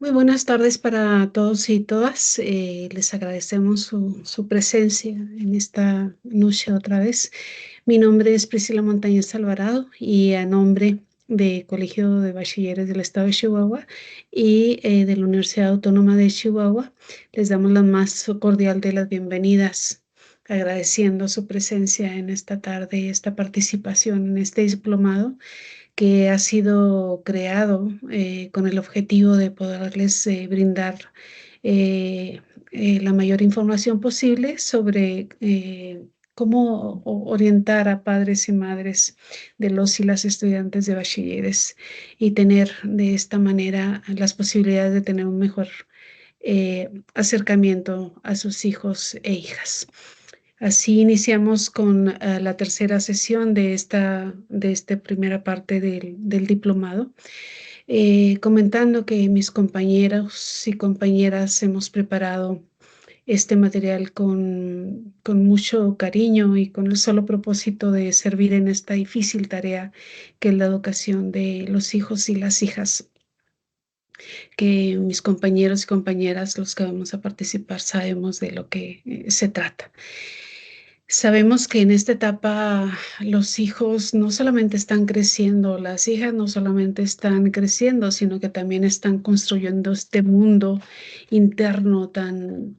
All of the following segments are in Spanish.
Muy buenas tardes para todos y todas. Les agradecemos su presencia en esta noche otra vez. Mi nombre es Priscila Montañez Alvarado y a nombre del Colegio de Bachilleres del Estado de Chihuahua y de la Universidad Autónoma de Chihuahua, les damos la más cordial de las bienvenidas, agradeciendo su presencia en esta tarde, esta participación en este diplomado que ha sido creado con el objetivo de poderles brindar eh, la mayor información posible sobre cómo orientar a padres y madres de los y las estudiantes de bachilleres y tener de esta manera las posibilidades de tener un mejor acercamiento a sus hijos e hijas. Así iniciamos con la tercera sesión de esta primera parte del diplomado, comentando que mis compañeros y compañeras hemos preparado este material con mucho cariño y con el solo propósito de servir en esta difícil tarea que es la educación de los hijos y las hijas, que mis compañeros y compañeras, los que vamos a participar, sabemos de lo que se trata. Sabemos que en esta etapa los hijos no solamente están creciendo, las hijas no solamente están creciendo, sino que también están construyendo este mundo interno tan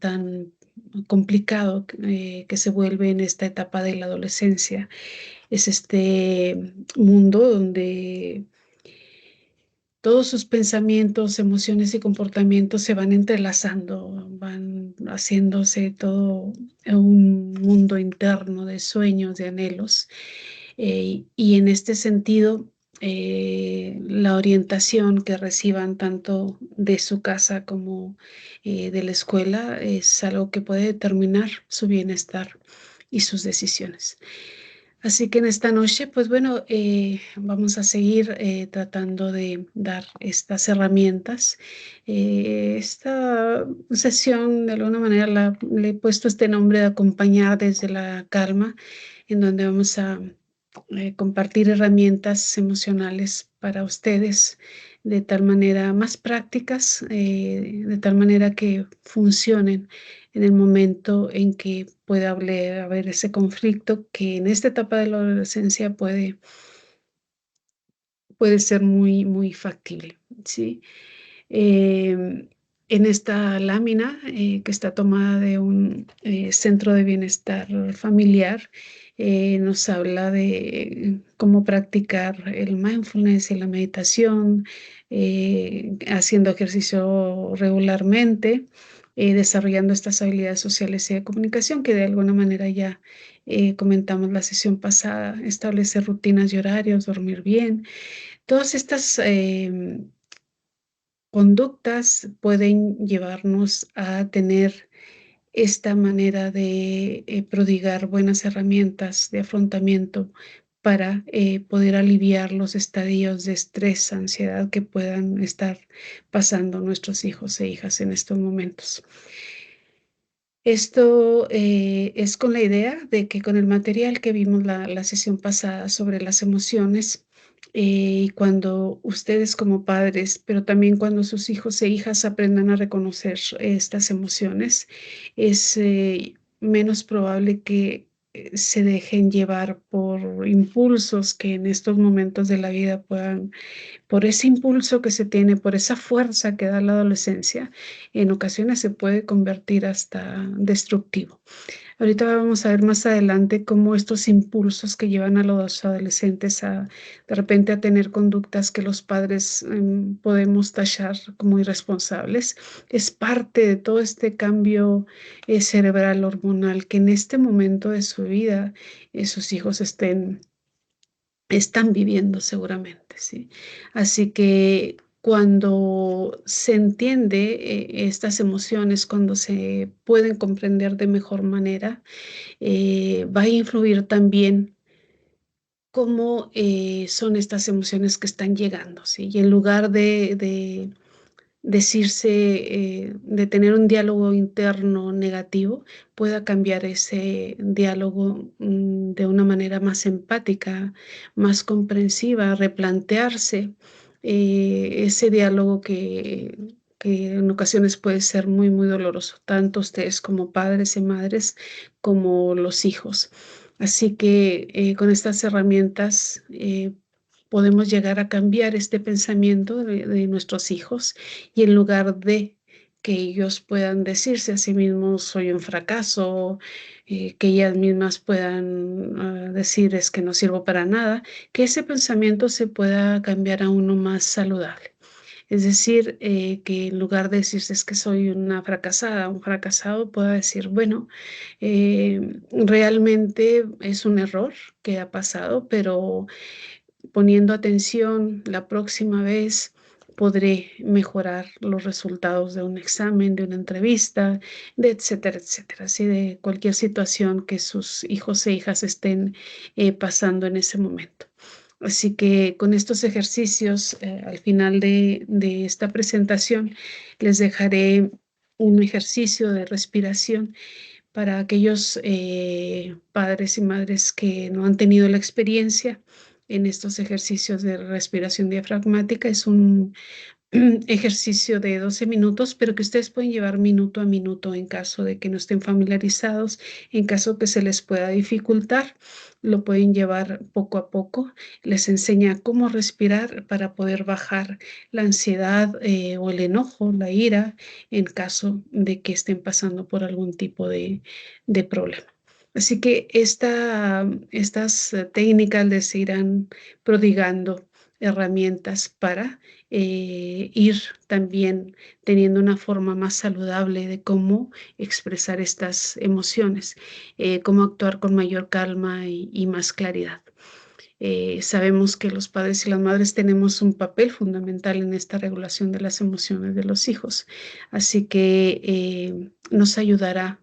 complicado que se vuelve en esta etapa de la adolescencia. Es este mundo donde todos sus pensamientos, emociones y comportamientos se van entrelazando, van haciéndose todo un mundo interno de sueños, de anhelos. Y en este sentido, la orientación que reciban tanto de su casa como de la escuela es algo que puede determinar su bienestar y sus decisiones. Así que en esta noche, pues bueno, vamos a seguir tratando de dar estas herramientas. Esta sesión, de alguna manera, le he puesto este nombre de acompañar desde la calma, en donde vamos a compartir herramientas emocionales para ustedes de tal manera más prácticas, de tal manera que funcionen en el momento en que pueda haber ese conflicto que en esta etapa de la adolescencia puede ser muy factible, ¿sí? En esta lámina que está tomada de un centro de bienestar familiar, nos habla de cómo practicar el mindfulness y la meditación, haciendo ejercicio regularmente, desarrollando estas habilidades sociales y de comunicación que de alguna manera ya comentamos la sesión pasada, establecer rutinas y horarios, dormir bien. Todas estas conductas pueden llevarnos a tener esta manera de prodigar buenas herramientas de afrontamiento para poder aliviar los estadios de estrés, ansiedad que puedan estar pasando nuestros hijos e hijas en estos momentos. Esto es con la idea de que con el material que vimos la sesión pasada sobre las emociones, y cuando ustedes como padres, pero también cuando sus hijos e hijas aprendan a reconocer estas emociones, es menos probable que se dejen llevar por impulsos que en estos momentos de la vida puedan, por ese impulso que se tiene, por esa fuerza que da la adolescencia, en ocasiones se puede convertir hasta destructivo. Ahorita vamos a ver más adelante cómo estos impulsos que llevan a los adolescentes a de repente a tener conductas que los padres podemos tachar como irresponsables, es parte de todo este cambio cerebral hormonal que en este momento de su vida sus hijos están viviendo seguramente, ¿sí? Así que cuando se entiende estas emociones, cuando se pueden comprender de mejor manera, va a influir también cómo son estas emociones que están llegando, ¿sí? Y en lugar de decirse, de tener un diálogo interno negativo, pueda cambiar ese diálogo de una manera más empática, más comprensiva, replantearse ese diálogo que en ocasiones puede ser muy, muy doloroso, tanto ustedes como padres y madres, como los hijos. Así que con estas herramientas podemos llegar a cambiar este pensamiento de nuestros hijos y en lugar de que ellos puedan decirse a sí mismos soy un fracaso, que ellas mismas puedan decir es que no sirvo para nada, que ese pensamiento se pueda cambiar a uno más saludable. Es decir, que en lugar de decirse es que soy una fracasada, un fracasado, pueda decir, bueno, realmente es un error que ha pasado, pero poniendo atención la próxima vez podré mejorar los resultados de un examen, de una entrevista, de etcétera, etcétera, así de cualquier situación que sus hijos e hijas estén pasando en ese momento. Así que con estos ejercicios, al final de esta presentación, les dejaré un ejercicio de respiración para aquellos padres y madres que no han tenido la experiencia en estos ejercicios de respiración diafragmática. Es un ejercicio de 12 minutos, pero que ustedes pueden llevar minuto a minuto en caso de que no estén familiarizados, en caso que se les pueda dificultar, lo pueden llevar poco a poco. Les enseña cómo respirar para poder bajar la ansiedad o el enojo, la ira, en caso de que estén pasando por algún tipo de problema. Así que estas técnicas les irán prodigando herramientas para ir también teniendo una forma más saludable de cómo expresar estas emociones, cómo actuar con mayor calma y más claridad. Sabemos que los padres y las madres tenemos un papel fundamental en esta regulación de las emociones de los hijos, así que nos ayudará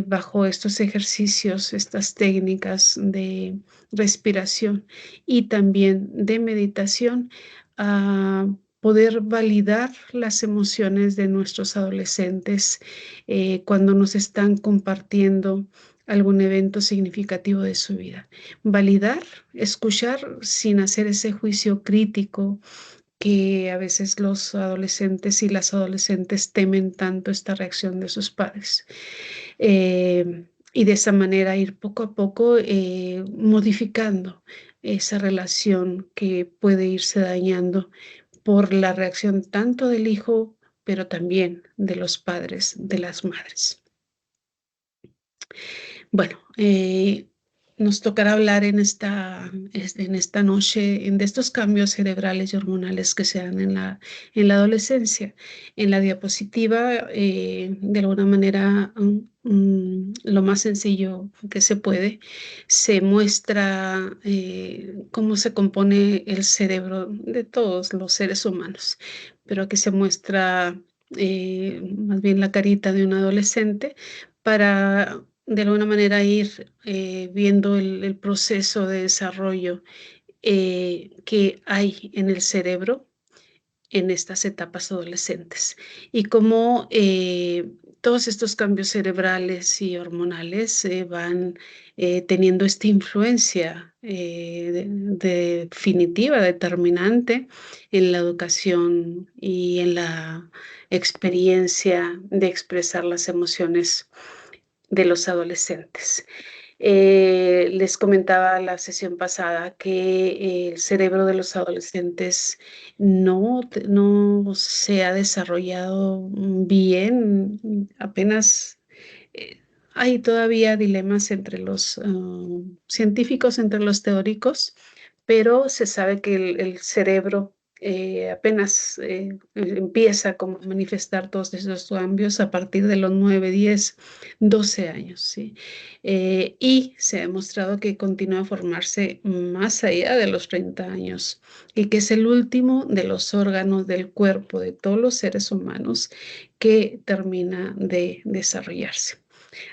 bajo estos ejercicios, estas técnicas de respiración y también de meditación a poder validar las emociones de nuestros adolescentes cuando nos están compartiendo algún evento significativo de su vida. Validar, escuchar sin hacer ese juicio crítico que a veces los adolescentes y las adolescentes temen tanto esta reacción de sus padres. Y de esa manera ir poco a poco modificando esa relación que puede irse dañando por la reacción tanto del hijo, pero también de los padres, de las madres. Bueno, nos tocará hablar en esta noche de estos cambios cerebrales y hormonales que se dan en la adolescencia. En la diapositiva, de alguna manera, lo más sencillo que se puede, se muestra cómo se compone el cerebro de todos los seres humanos, pero aquí se muestra más bien la carita de un adolescente para de alguna manera ir viendo el proceso de desarrollo que hay en el cerebro en estas etapas adolescentes y cómo todos estos cambios cerebrales y hormonales van teniendo esta influencia definitiva, determinante en la educación y en la experiencia de expresar las emociones de los adolescentes. Les comentaba la sesión pasada que el cerebro de los adolescentes no se ha desarrollado bien, apenas hay todavía dilemas entre los científicos, entre los teóricos, pero se sabe que el cerebro apenas empieza como a manifestar todos esos cambios a partir de los 9, 10, 12 años, ¿sí? Y se ha demostrado que continúa a formarse más allá de los 30 años y que es el último de los órganos del cuerpo de todos los seres humanos que termina de desarrollarse.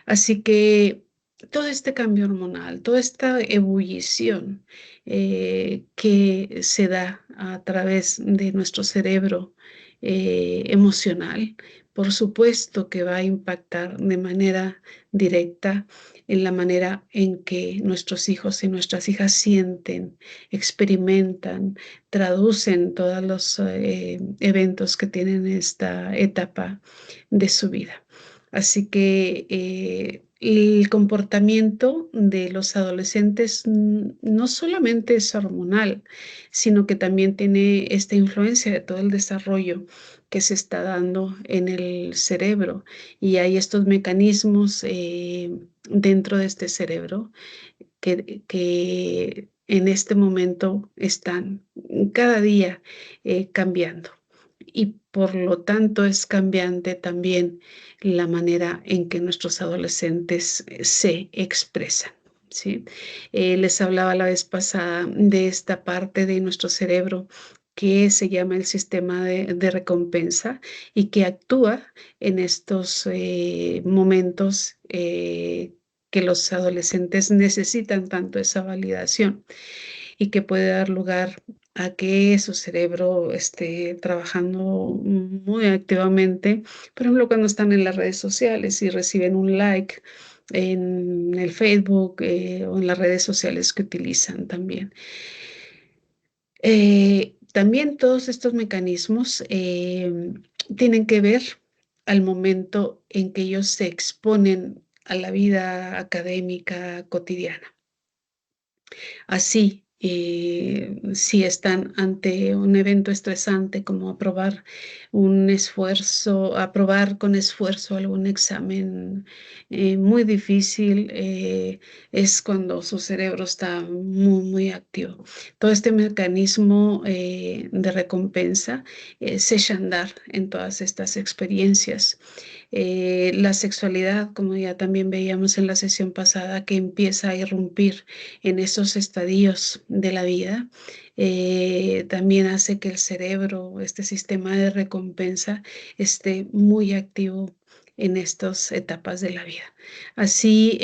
Así que todo este cambio hormonal, toda esta ebullición que se da a través de nuestro cerebro emocional, por supuesto que va a impactar de manera directa en la manera en que nuestros hijos y nuestras hijas sienten, experimentan, traducen todos los eventos que tienen esta etapa de su vida. Así que el comportamiento de los adolescentes no solamente es hormonal, sino que también tiene esta influencia de todo el desarrollo que se está dando en el cerebro. Y hay estos mecanismos dentro de este cerebro que en este momento están cada día cambiando. Y por lo tanto es cambiante también la manera en que nuestros adolescentes se expresan. ¿Sí? Les hablaba la vez pasada de esta parte de nuestro cerebro que se llama el sistema de recompensa y que actúa en estos momentos que los adolescentes necesitan tanto esa validación y que puede dar lugar a que su cerebro esté trabajando muy activamente, por ejemplo, cuando están en las redes sociales y reciben un like en el Facebook o en las redes sociales que utilizan también. También todos estos mecanismos tienen que ver al momento en que ellos se exponen a la vida académica cotidiana. Así, si están ante un evento estresante como aprobar con esfuerzo algún examen muy difícil, es cuando su cerebro está muy, muy activo. Todo este mecanismo de recompensa se echa a andar en todas estas experiencias. La sexualidad, como ya también veíamos en la sesión pasada, que empieza a irrumpir en esos estadios de la vida, también hace que el cerebro, este sistema de recompensa, esté muy activo en estas etapas de la vida. Así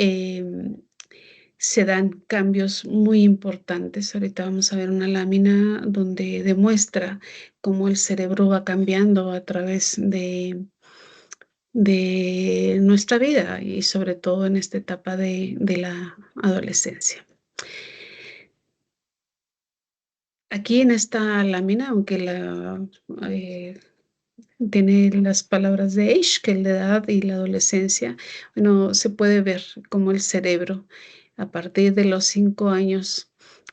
se dan cambios muy importantes. Ahorita vamos a ver una lámina donde demuestra cómo el cerebro va cambiando a través de nuestra vida y sobre todo en esta etapa de la adolescencia. Aquí en esta lámina, aunque eh, tiene las palabras de age, que es la edad y la adolescencia, bueno, se puede ver cómo el cerebro a partir de los 5 años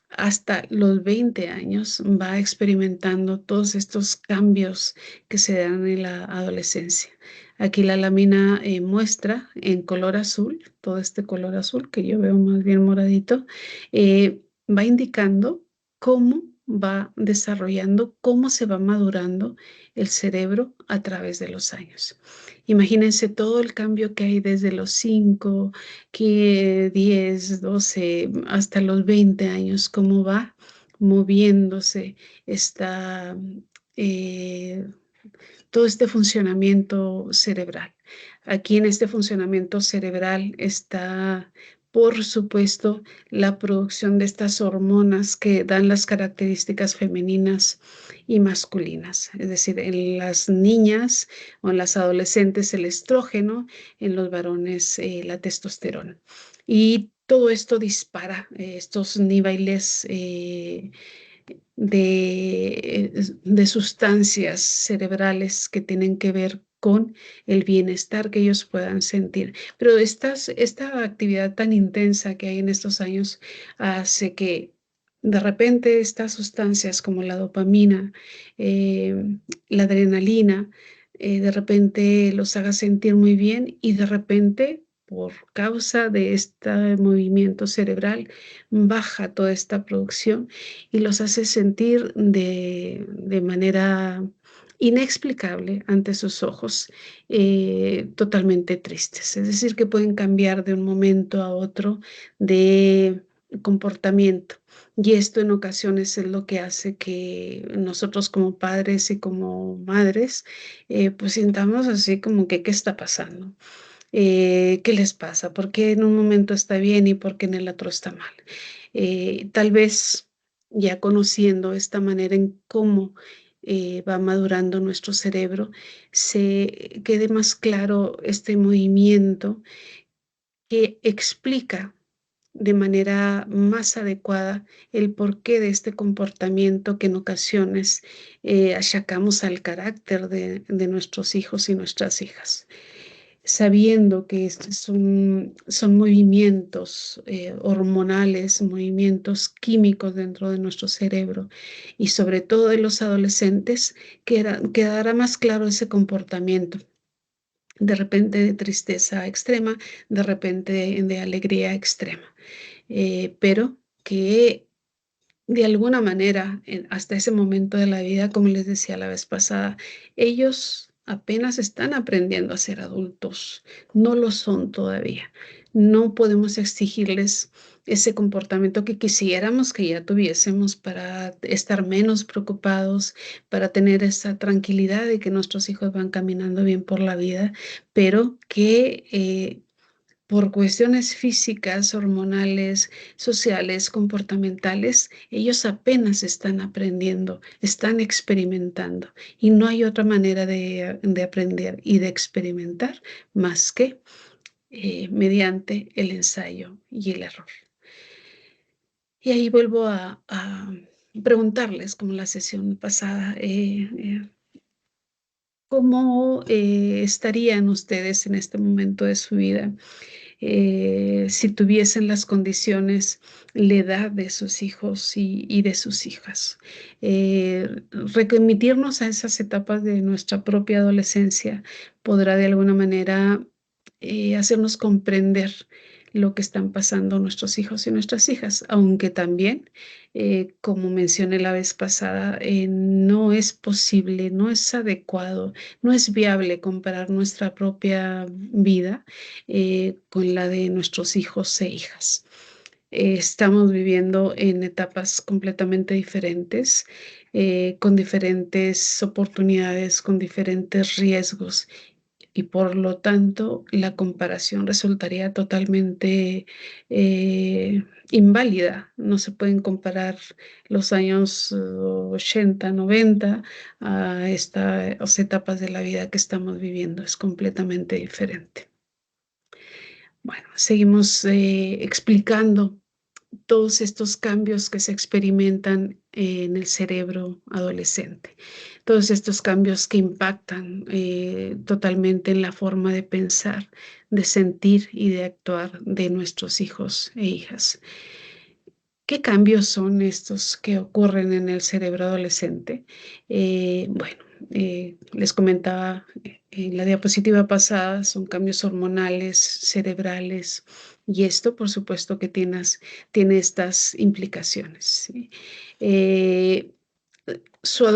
hasta los 20 años va experimentando todos estos cambios que se dan en la adolescencia. Aquí la lámina muestra en color azul, todo este color azul que yo veo más bien moradito, va indicando cómo va desarrollando, cómo se va madurando el cerebro a través de los años. Imagínense todo el cambio que hay desde los 5, que 10, 12, hasta los 20 años, cómo va moviéndose esta, eh, todo este funcionamiento cerebral. Aquí en este funcionamiento cerebral está, por supuesto, la producción de estas hormonas que dan las características femeninas y masculinas. Es decir, en las niñas o en las adolescentes el estrógeno, en los varones la testosterona. Y todo esto dispara estos niveles de sustancias cerebrales que tienen que ver con el bienestar que ellos puedan sentir. Pero esta actividad tan intensa que hay en estos años hace que de repente estas sustancias como la dopamina, la adrenalina, de repente los haga sentir muy bien y de repente, por causa de este movimiento cerebral, baja toda esta producción y los hace sentir de manera inexplicable ante sus ojos, totalmente tristes. Es decir, que pueden cambiar de un momento a otro de comportamiento. Y esto en ocasiones es lo que hace que nosotros como padres y como madres, pues sintamos así como que, ¿qué está pasando? ¿Qué les pasa? ¿Por qué en un momento está bien y por qué en el otro está mal? Tal vez ya conociendo esta manera en cómo va madurando nuestro cerebro, se quede más claro este movimiento que explica de manera más adecuada el porqué de este comportamiento que en ocasiones achacamos al carácter de nuestros hijos y nuestras hijas, sabiendo que estos son movimientos hormonales, movimientos químicos dentro de nuestro cerebro y sobre todo de los adolescentes, quedará más claro ese comportamiento. De repente de tristeza extrema, de repente de alegría extrema, pero que de alguna manera, hasta ese momento de la vida, como les decía la vez pasada, ellos apenas están aprendiendo a ser adultos, no lo son todavía. No podemos exigirles ese comportamiento que quisiéramos que ya tuviésemos para estar menos preocupados, para tener esa tranquilidad de que nuestros hijos van caminando bien por la vida, pero que por cuestiones físicas, hormonales, sociales, comportamentales, ellos apenas están aprendiendo, están experimentando y no hay otra manera de aprender y de experimentar más que mediante el ensayo y el error. Y ahí vuelvo a preguntarles, como la sesión pasada, ¿cómo estarían ustedes en este momento de su vida? Si tuviesen las condiciones, la edad de sus hijos y de sus hijas. Remitirnos a esas etapas de nuestra propia adolescencia podrá de alguna manera hacernos comprender lo que están pasando nuestros hijos y nuestras hijas, aunque también, como mencioné la vez pasada, no es posible, no es adecuado, no es viable comparar nuestra propia vida con la de nuestros hijos e hijas. Estamos viviendo en etapas completamente diferentes, con diferentes oportunidades, con diferentes riesgos y por lo tanto la comparación resultaría totalmente inválida. No se pueden comparar los años 80, 90 a estas etapas de la vida que estamos viviendo. Es completamente diferente. Bueno, seguimos explicando todos estos cambios que se experimentan en el cerebro adolescente, todos estos cambios que impactan totalmente en la forma de pensar, de sentir y de actuar de nuestros hijos e hijas. ¿Qué cambios son estos que ocurren en el cerebro adolescente? Bueno, les comentaba en la diapositiva pasada, son cambios hormonales, cerebrales, y esto, por supuesto, que tiene estas implicaciones, ¿sí? Eh, su hijo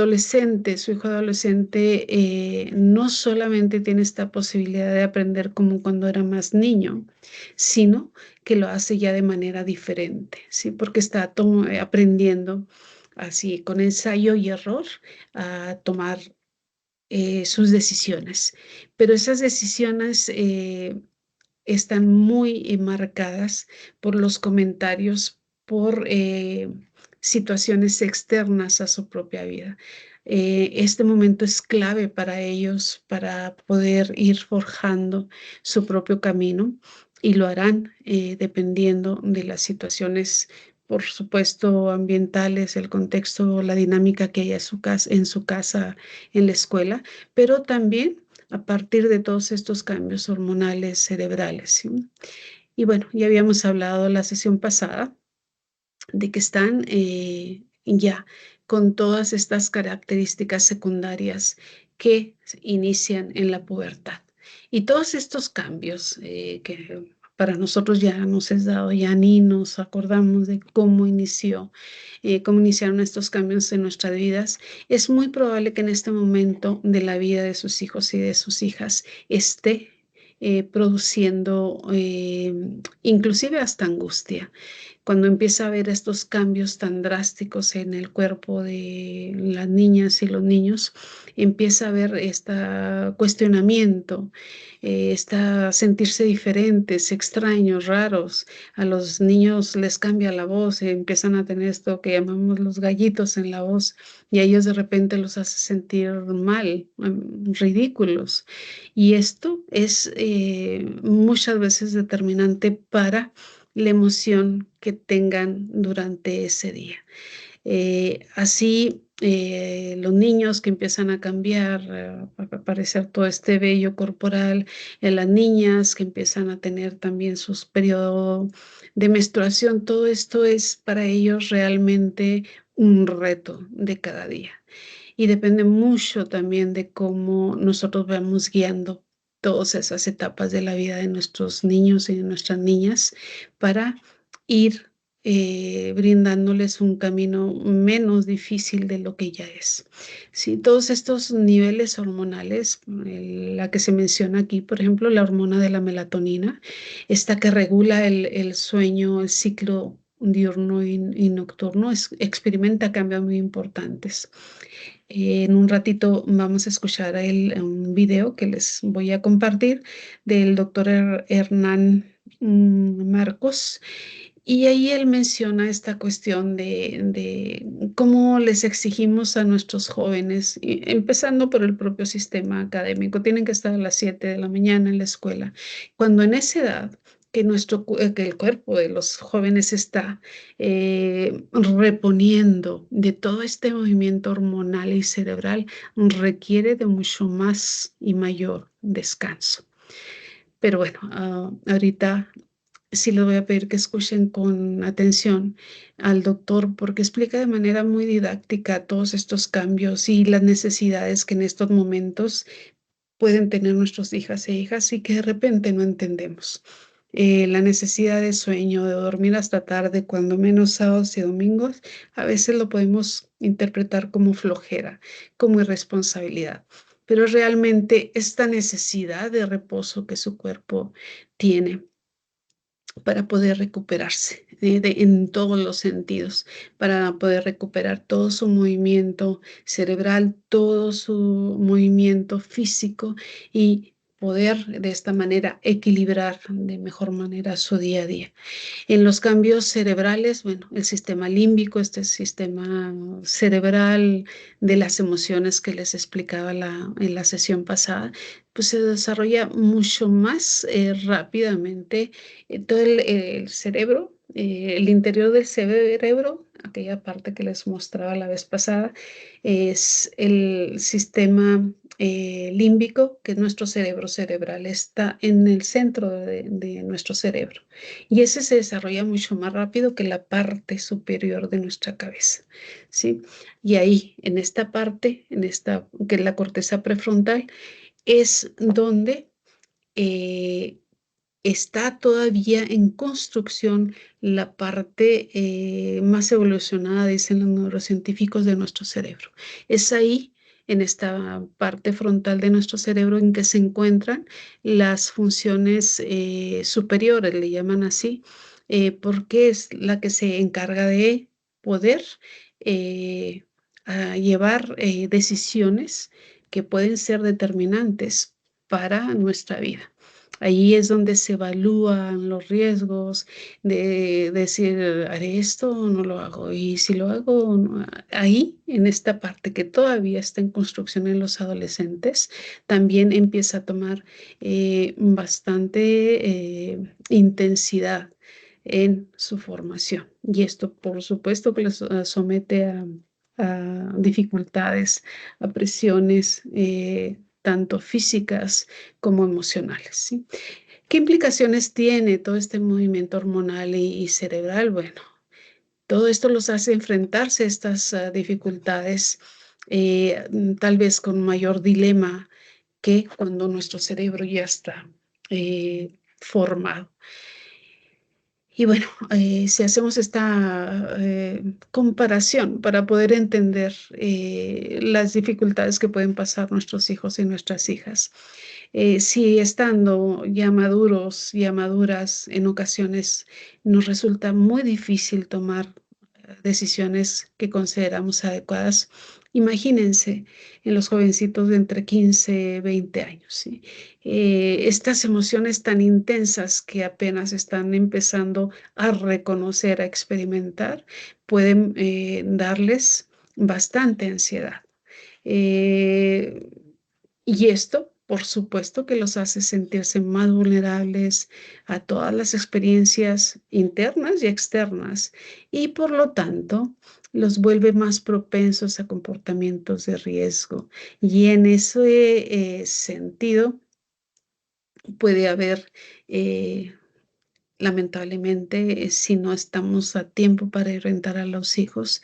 adolescente, no solamente tiene esta posibilidad de aprender como cuando era más niño, sino que lo hace ya de manera diferente, ¿sí? Porque está aprendiendo así con ensayo y error a tomar sus decisiones. Pero esas decisiones están muy marcadas por los comentarios, por situaciones externas a su propia vida. Este momento es clave para ellos para poder ir forjando su propio camino y lo harán dependiendo de las situaciones, por supuesto, ambientales, el contexto, la dinámica que haya en su casa, en la escuela, pero también a partir de todos estos cambios hormonales cerebrales, ¿sí? Y bueno, ya habíamos hablado la sesión pasada de que están ya con todas estas características secundarias que inician en la pubertad. Y todos estos cambios que para nosotros ya nos es dado, ya ni nos acordamos de cómo iniciaron estos cambios en nuestras vidas, es muy probable que en este momento de la vida de sus hijos y de sus hijas esté produciendo inclusive hasta angustia. Cuando empieza a ver estos cambios tan drásticos en el cuerpo de las niñas y los niños, empieza a ver este cuestionamiento, sentirse diferentes, extraños, raros. A los niños les cambia la voz, empiezan a tener esto que llamamos los gallitos en la voz y a ellos de repente los hace sentir mal, ridículos. Y esto es muchas veces determinante para la emoción que tengan durante ese día. Así, los niños que empiezan a cambiar, a aparecer todo este vello corporal, las niñas que empiezan a tener también sus periodos de menstruación, todo esto es para ellos realmente un reto de cada día. Y depende mucho también de cómo nosotros vamos guiando todas esas etapas de la vida de nuestros niños y de nuestras niñas para ir brindándoles un camino menos difícil de lo que ya es. Sí, todos estos niveles hormonales, la que se menciona aquí, por ejemplo, la hormona de la melatonina, esta que regula el sueño, el ciclo diurno y nocturno, experimenta cambios muy importantes. En un ratito vamos a escuchar un video que les voy a compartir del doctor Hernán Marcos. Y ahí él menciona esta cuestión de cómo les exigimos a nuestros jóvenes, empezando por el propio sistema académico, tienen que estar a las 7 de la mañana en la escuela, cuando en esa edad que el cuerpo de los jóvenes está reponiendo de todo este movimiento hormonal y cerebral, requiere de mucho más y mayor descanso. Pero bueno, ahorita sí les voy a pedir que escuchen con atención al doctor porque explica de manera muy didáctica todos estos cambios y las necesidades que en estos momentos pueden tener nuestras hijas e hijas y que de repente no entendemos. La necesidad de sueño, de dormir hasta tarde, cuando menos sábados y domingos, a veces lo podemos interpretar como flojera, como irresponsabilidad. Pero realmente esta necesidad de reposo que su cuerpo tiene para poder recuperarse en todos los sentidos, para poder recuperar todo su movimiento cerebral, todo su movimiento físico y poder de esta manera equilibrar de mejor manera su día a día. En los cambios cerebrales, bueno, el sistema límbico, este sistema cerebral de las emociones que les explicaba en la sesión pasada, pues se desarrolla mucho más rápidamente. Todo el cerebro, el interior del cerebro, aquella parte que les mostraba la vez pasada, es el sistema límbico, que es nuestro cerebro cerebral, está en el centro de nuestro cerebro. Y ese se desarrolla mucho más rápido que la parte superior de nuestra cabeza, ¿sí? Y ahí, en esta parte, que es la corteza prefrontal, es donde eh, está todavía en construcción la parte más evolucionada, dicen los neurocientíficos, de nuestro cerebro. Es ahí, en esta parte frontal de nuestro cerebro, en que se encuentran las funciones superiores, le llaman así, porque es la que se encarga de poder eh, llevar decisiones que pueden ser determinantes para nuestra vida. Ahí es donde se evalúan los riesgos de decir, ¿haré esto o no lo hago? Y si lo hago, no. Ahí, en esta parte que todavía está en construcción en los adolescentes, también empieza a tomar bastante intensidad en su formación. Y esto, por supuesto, que les somete a dificultades, a presiones, tanto físicas como emocionales, ¿sí? ¿Qué implicaciones tiene todo este movimiento hormonal y cerebral? Bueno, todo esto los hace enfrentarse a estas dificultades, tal vez con mayor dilema que cuando nuestro cerebro ya está formado. Y bueno, si hacemos esta comparación para poder entender las dificultades que pueden pasar nuestros hijos y nuestras hijas, Si estando ya maduros, ya maduras, en ocasiones nos resulta muy difícil tomar decisiones que consideramos adecuadas. Imagínense en los jovencitos de entre 15 y 20 años, ¿sí? Estas emociones tan intensas que apenas están empezando a reconocer, a experimentar, pueden darles bastante ansiedad. Eh, y esto, por supuesto, que los hace sentirse más vulnerables a todas las experiencias internas y externas y por lo tanto los vuelve más propensos a comportamientos de riesgo. Y en ese sentido puede haber, lamentablemente, si no estamos a tiempo para orientar a los hijos,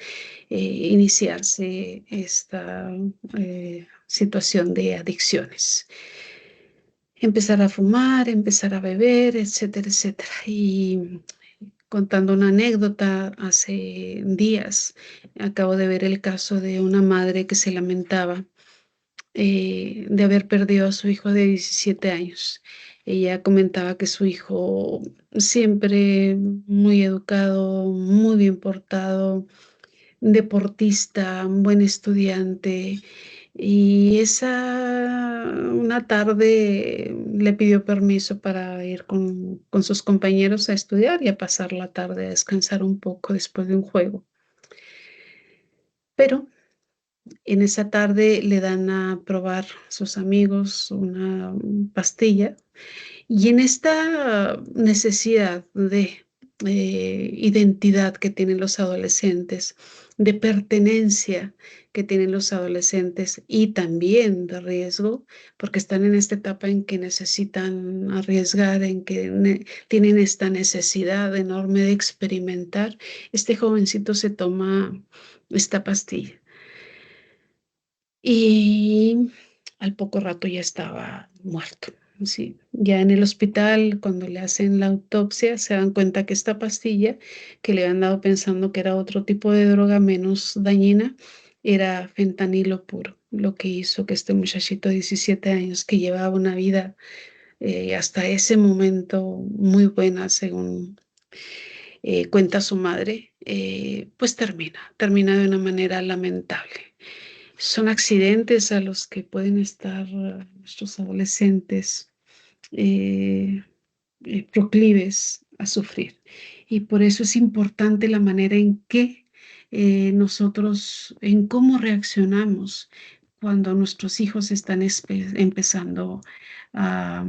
iniciarse esta situación de adicciones. Empezar a fumar, empezar a beber, etcétera, etcétera. Y contando una anécdota, hace días acabo de ver el caso de una madre que se lamentaba de haber perdido a su hijo de 17 años. Ella comentaba que su hijo siempre muy educado, muy bien portado, deportista, un buen estudiante. Y una tarde le pidió permiso para ir con sus compañeros a estudiar y a pasar la tarde a descansar un poco después de un juego. Pero en esa tarde le dan a probar sus amigos una pastilla y en esta necesidad de identidad que tienen los adolescentes, de pertenencia que tienen los adolescentes y también de riesgo, porque están en esta etapa en que necesitan arriesgar, en que tienen esta necesidad enorme de experimentar, este jovencito se toma esta pastilla. Y al poco rato ya estaba muerto. Sí, ya en el hospital, cuando le hacen la autopsia, se dan cuenta que esta pastilla que le habían dado pensando que era otro tipo de droga menos dañina, era fentanilo puro, lo que hizo que este muchachito de 17 años, que llevaba una vida hasta ese momento muy buena, según cuenta su madre, pues termina de una manera lamentable. Son accidentes a los que pueden estar nuestros adolescentes eh, proclives a sufrir. Y por eso es importante la manera en que nosotros, en cómo reaccionamos cuando nuestros hijos están empezando a,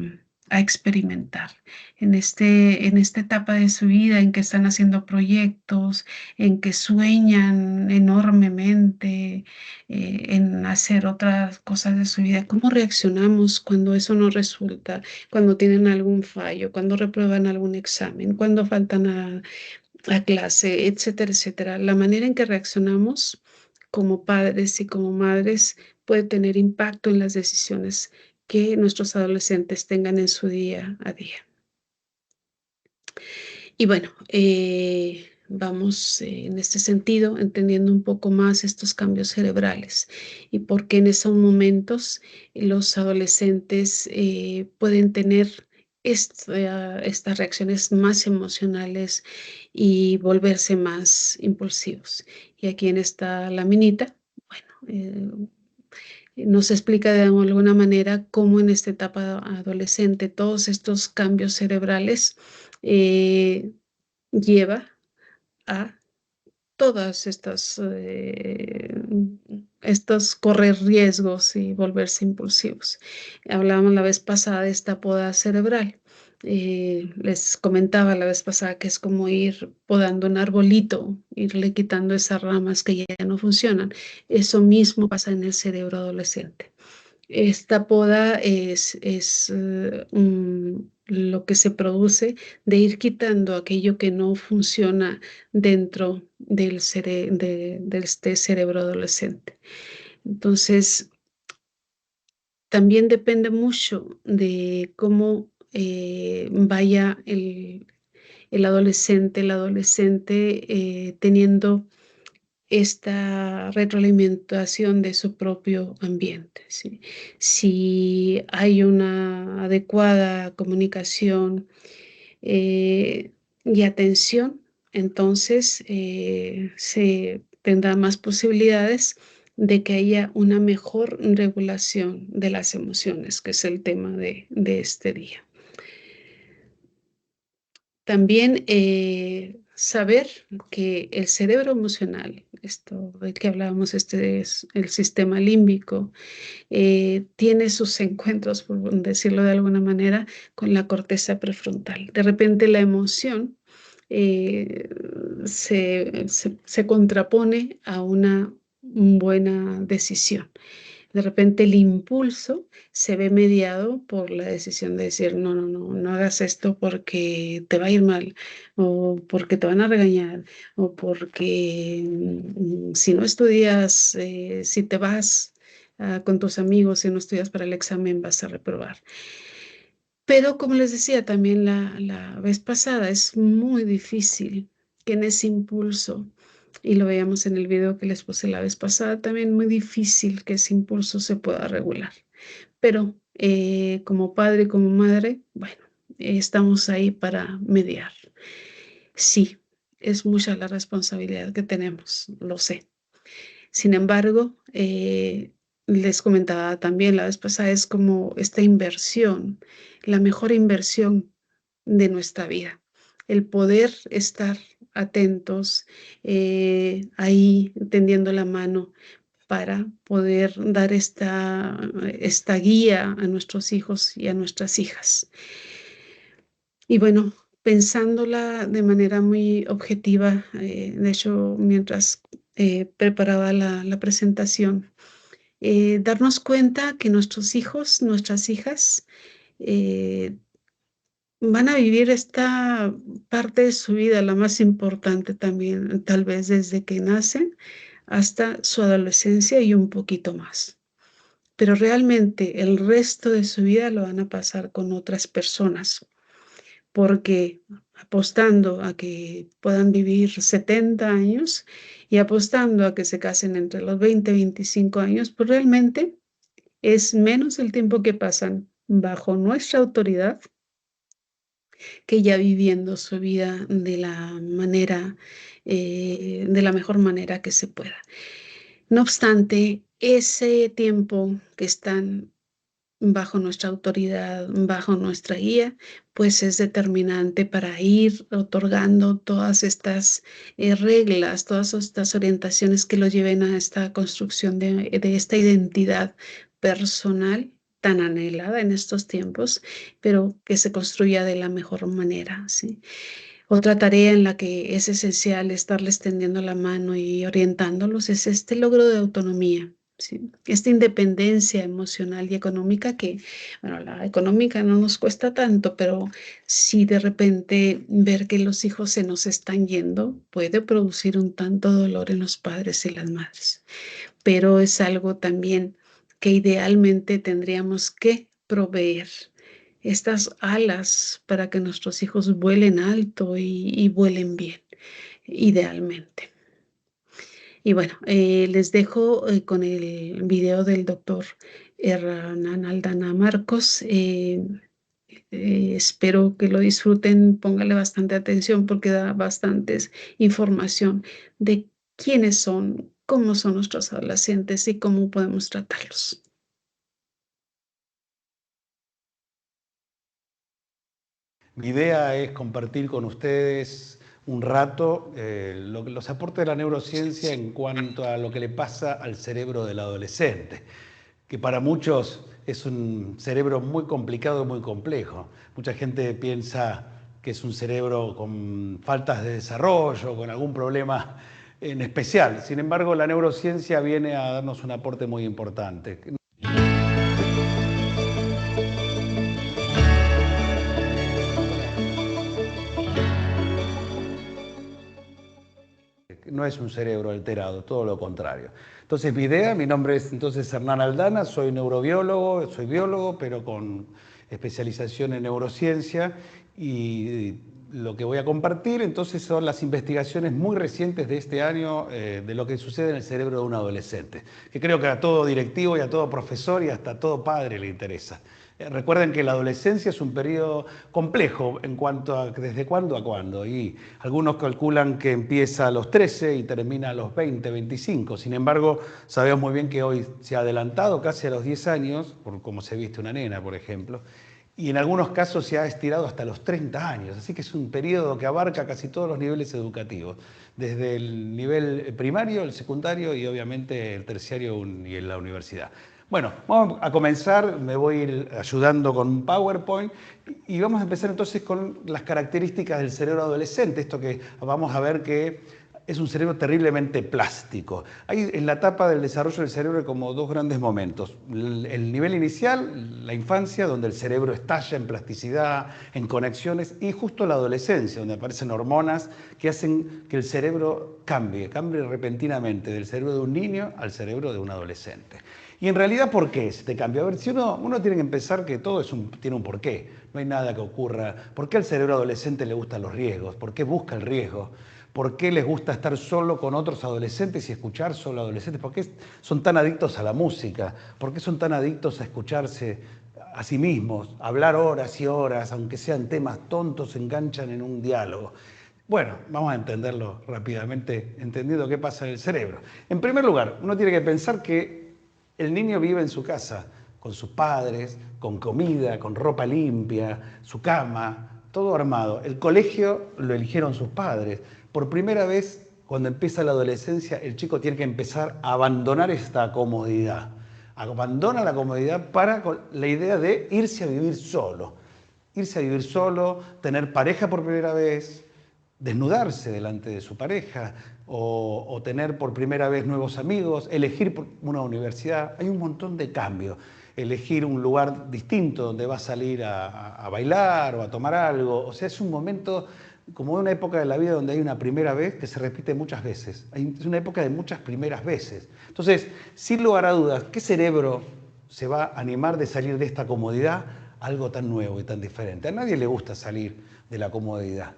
a experimentar en esta etapa de su vida en que están haciendo proyectos, en que sueñan enormemente en hacer otras cosas de su vida. ¿Cómo reaccionamos cuando eso no resulta? Cuando tienen algún fallo, cuando reprueban algún examen, cuando faltan a clase, etcétera, etcétera. La manera en que reaccionamos como padres y como madres puede tener impacto en las decisiones que nuestros adolescentes tengan en su día a día. Y bueno, vamos en este sentido entendiendo un poco más estos cambios cerebrales y por qué en esos momentos los adolescentes pueden tener estas reacciones más emocionales y volverse más impulsivos. Y aquí en esta laminita, bueno, nos explica de alguna manera cómo en esta etapa adolescente todos estos cambios cerebrales eh, lleva a todas estos correr riesgos y volverse impulsivos. Hablábamos la vez pasada de esta poda cerebral. Les comentaba la vez pasada que es como ir podando un arbolito, irle quitando esas ramas que ya no funcionan. Eso mismo pasa en el cerebro adolescente. Esta poda es lo que se produce de ir quitando aquello que no funciona dentro de este cerebro adolescente. Entonces, también depende mucho de cómo vaya el adolescente teniendo esta retroalimentación de su propio ambiente, ¿sí? Si hay una adecuada comunicación y atención, entonces se tendrá más posibilidades de que haya una mejor regulación de las emociones, que es el tema de este día. También saber que el cerebro emocional, esto del que hablábamos, este es el sistema límbico, tiene sus encuentros, por decirlo de alguna manera, con la corteza prefrontal. De repente la emoción eh, se contrapone a una buena decisión. De repente el impulso se ve mediado por la decisión de decir, no, no, no, no hagas esto porque te va a ir mal, o porque te van a regañar, o porque si no estudias, si te vas con tus amigos, si no estudias para el examen, vas a reprobar. Pero como les decía también la vez pasada, es muy difícil que en ese impulso, y lo veíamos en el video que les puse la vez pasada, también muy difícil que ese impulso se pueda regular. Pero como padre y como madre, bueno, estamos ahí para mediar. Sí, es mucha la responsabilidad que tenemos, lo sé. Sin embargo, les comentaba también la vez pasada, es como esta inversión, la mejor inversión de nuestra vida, el poder estar atentos, ahí tendiendo la mano para poder dar esta guía a nuestros hijos y a nuestras hijas. Y bueno, pensándola de manera muy objetiva, de hecho, mientras preparaba la presentación, darnos cuenta que nuestros hijos, nuestras hijas, eh, van a vivir esta parte de su vida, la más importante también, tal vez desde que nacen hasta su adolescencia y un poquito más. Pero realmente el resto de su vida lo van a pasar con otras personas, porque apostando a que puedan vivir 70 años y apostando a que se casen entre los 20 y 25 años, pues realmente es menos el tiempo que pasan bajo nuestra autoridad que ya viviendo su vida de la mejor manera que se pueda. No obstante, ese tiempo que están bajo nuestra autoridad, bajo nuestra guía, pues es determinante para ir otorgando todas estas reglas, todas estas orientaciones que lo lleven a esta construcción de esta identidad personal tan anhelada en estos tiempos, pero que se construya de la mejor manera, ¿sí? Otra tarea en la que es esencial estarles tendiendo la mano y orientándolos es este logro de autonomía, ¿sí? Esta independencia emocional y económica que, bueno, la económica no nos cuesta tanto, pero sí de repente ver que los hijos se nos están yendo puede producir un tanto dolor en los padres y las madres, pero es algo también que idealmente tendríamos que proveer estas alas para que nuestros hijos vuelen alto y vuelen bien, idealmente. Y bueno, les dejo con el video del doctor Hernán Aldana Marcos. Espero que lo disfruten, póngale bastante atención porque da bastantes información de quiénes son, cómo son nuestros adolescentes y cómo podemos tratarlos. Mi idea es compartir con ustedes un rato los aportes de la neurociencia en cuanto a lo que le pasa al cerebro del adolescente, que para muchos es un cerebro muy complicado y muy complejo. Mucha gente piensa que es un cerebro con faltas de desarrollo, con algún problema en especial. Sin embargo, la neurociencia viene a darnos un aporte muy importante. No es un cerebro alterado, todo lo contrario. Entonces, mi nombre es entonces Hernán Aldana, soy neurobiólogo, soy biólogo, pero con especialización en neurociencia y lo que voy a compartir entonces son las investigaciones muy recientes de este año de lo que sucede en el cerebro de un adolescente, que creo que a todo directivo y a todo profesor y hasta a todo padre le interesa. Recuerden que la adolescencia es un periodo complejo en cuanto a desde cuándo a cuándo, y algunos calculan que empieza a los 13 y termina a los 20, 25. Sin embargo, sabemos muy bien que hoy se ha adelantado casi a los 10 años, por cómo se viste una nena, por ejemplo, y en algunos casos se ha estirado hasta los 30 años, así que es un periodo que abarca casi todos los niveles educativos, desde el nivel primario, el secundario y obviamente el terciario y la universidad. Bueno, vamos a comenzar, me voy a ir ayudando con un PowerPoint y vamos a empezar entonces con las características del cerebro adolescente, esto que vamos a ver que es un cerebro terriblemente plástico. Hay en la etapa del desarrollo del cerebro como dos grandes momentos. El nivel inicial, la infancia, donde el cerebro estalla en plasticidad, en conexiones, y justo la adolescencia, donde aparecen hormonas que hacen que el cerebro cambie repentinamente del cerebro de un niño al cerebro de un adolescente. Y en realidad, ¿por qué este cambio? A ver, si uno tiene que pensar que todo tiene un porqué. No hay nada que ocurra. ¿Por qué al cerebro adolescente le gustan los riesgos? ¿Por qué busca el riesgo? ¿Por qué les gusta estar solo con otros adolescentes y escuchar solo adolescentes? ¿Por qué son tan adictos a la música? ¿Por qué son tan adictos a escucharse a sí mismos? Hablar horas y horas, aunque sean temas tontos, se enganchan en un diálogo. Bueno, vamos a entenderlo rápidamente, entendiendo qué pasa en el cerebro. En primer lugar, uno tiene que pensar que el niño vive en su casa, con sus padres, con comida, con ropa limpia, su cama, todo armado. El colegio lo eligieron sus padres. Por primera vez, cuando empieza la adolescencia, el chico tiene que empezar a abandonar esta comodidad. Abandona la comodidad para la idea de irse a vivir solo. Irse a vivir solo, tener pareja por primera vez, desnudarse delante de su pareja o tener por primera vez nuevos amigos, elegir una universidad. Hay un montón de cambios. Elegir un lugar distinto donde va a salir a bailar o a tomar algo. O sea, es un momento como una época de la vida donde hay una primera vez que se repite muchas veces. Es una época de muchas primeras veces. Entonces, sin lugar a dudas, ¿qué cerebro se va a animar de salir de esta comodidad a algo tan nuevo y tan diferente? A nadie le gusta salir de la comodidad,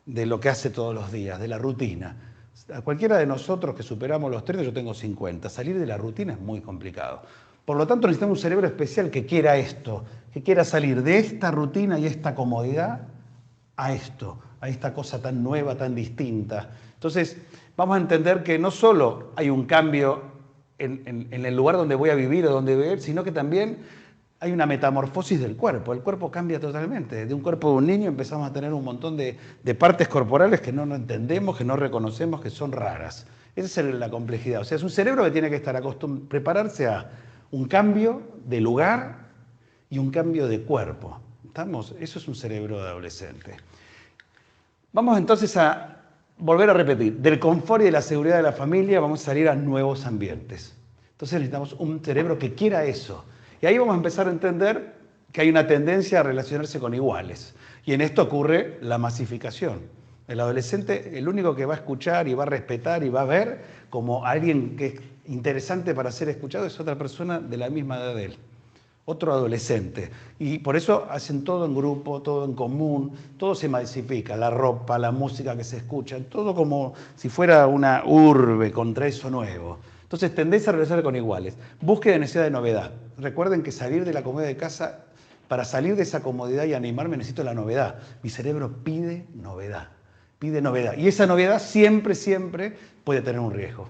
de lo que hace todos los días, de la rutina. A cualquiera de nosotros que superamos los 30, yo tengo 50, salir de la rutina es muy complicado. Por lo tanto, necesitamos un cerebro especial que quiera esto, que quiera salir de esta rutina y esta comodidad a esto, a esta cosa tan nueva, tan distinta. Entonces, vamos a entender que no solo hay un cambio en el lugar donde voy a vivir o donde voy a vivir, sino que también hay una metamorfosis del cuerpo. El cuerpo cambia totalmente. De un cuerpo de un niño empezamos a tener un montón de partes corporales que no entendemos, que no reconocemos, que son raras. Esa es la complejidad. O sea, es un cerebro que tiene que estar prepararse a un cambio de lugar y un cambio de cuerpo. ¿Estamos? Eso es un cerebro de adolescente. Vamos entonces a volver a repetir. Del confort y de la seguridad de la familia vamos a salir a nuevos ambientes. Entonces necesitamos un cerebro que quiera eso. Y ahí vamos a empezar a entender que hay una tendencia a relacionarse con iguales. Y en esto ocurre la masificación. El adolescente, el único que va a escuchar y va a respetar y va a ver como alguien que es interesante para ser escuchado es otra persona de la misma edad de él. Otro adolescente. Y por eso hacen todo en grupo, todo en común, todo se masifica, la ropa, la música que se escucha, todo como si fuera una urbe contra eso nuevo. Entonces, tendencia a relacionarse con iguales. Búsqueda de necesidad de novedad. Recuerden que salir de la comodidad de casa, para salir de esa comodidad y animarme necesito la novedad. Mi cerebro pide novedad, pide novedad. Y esa novedad siempre, siempre puede tener un riesgo.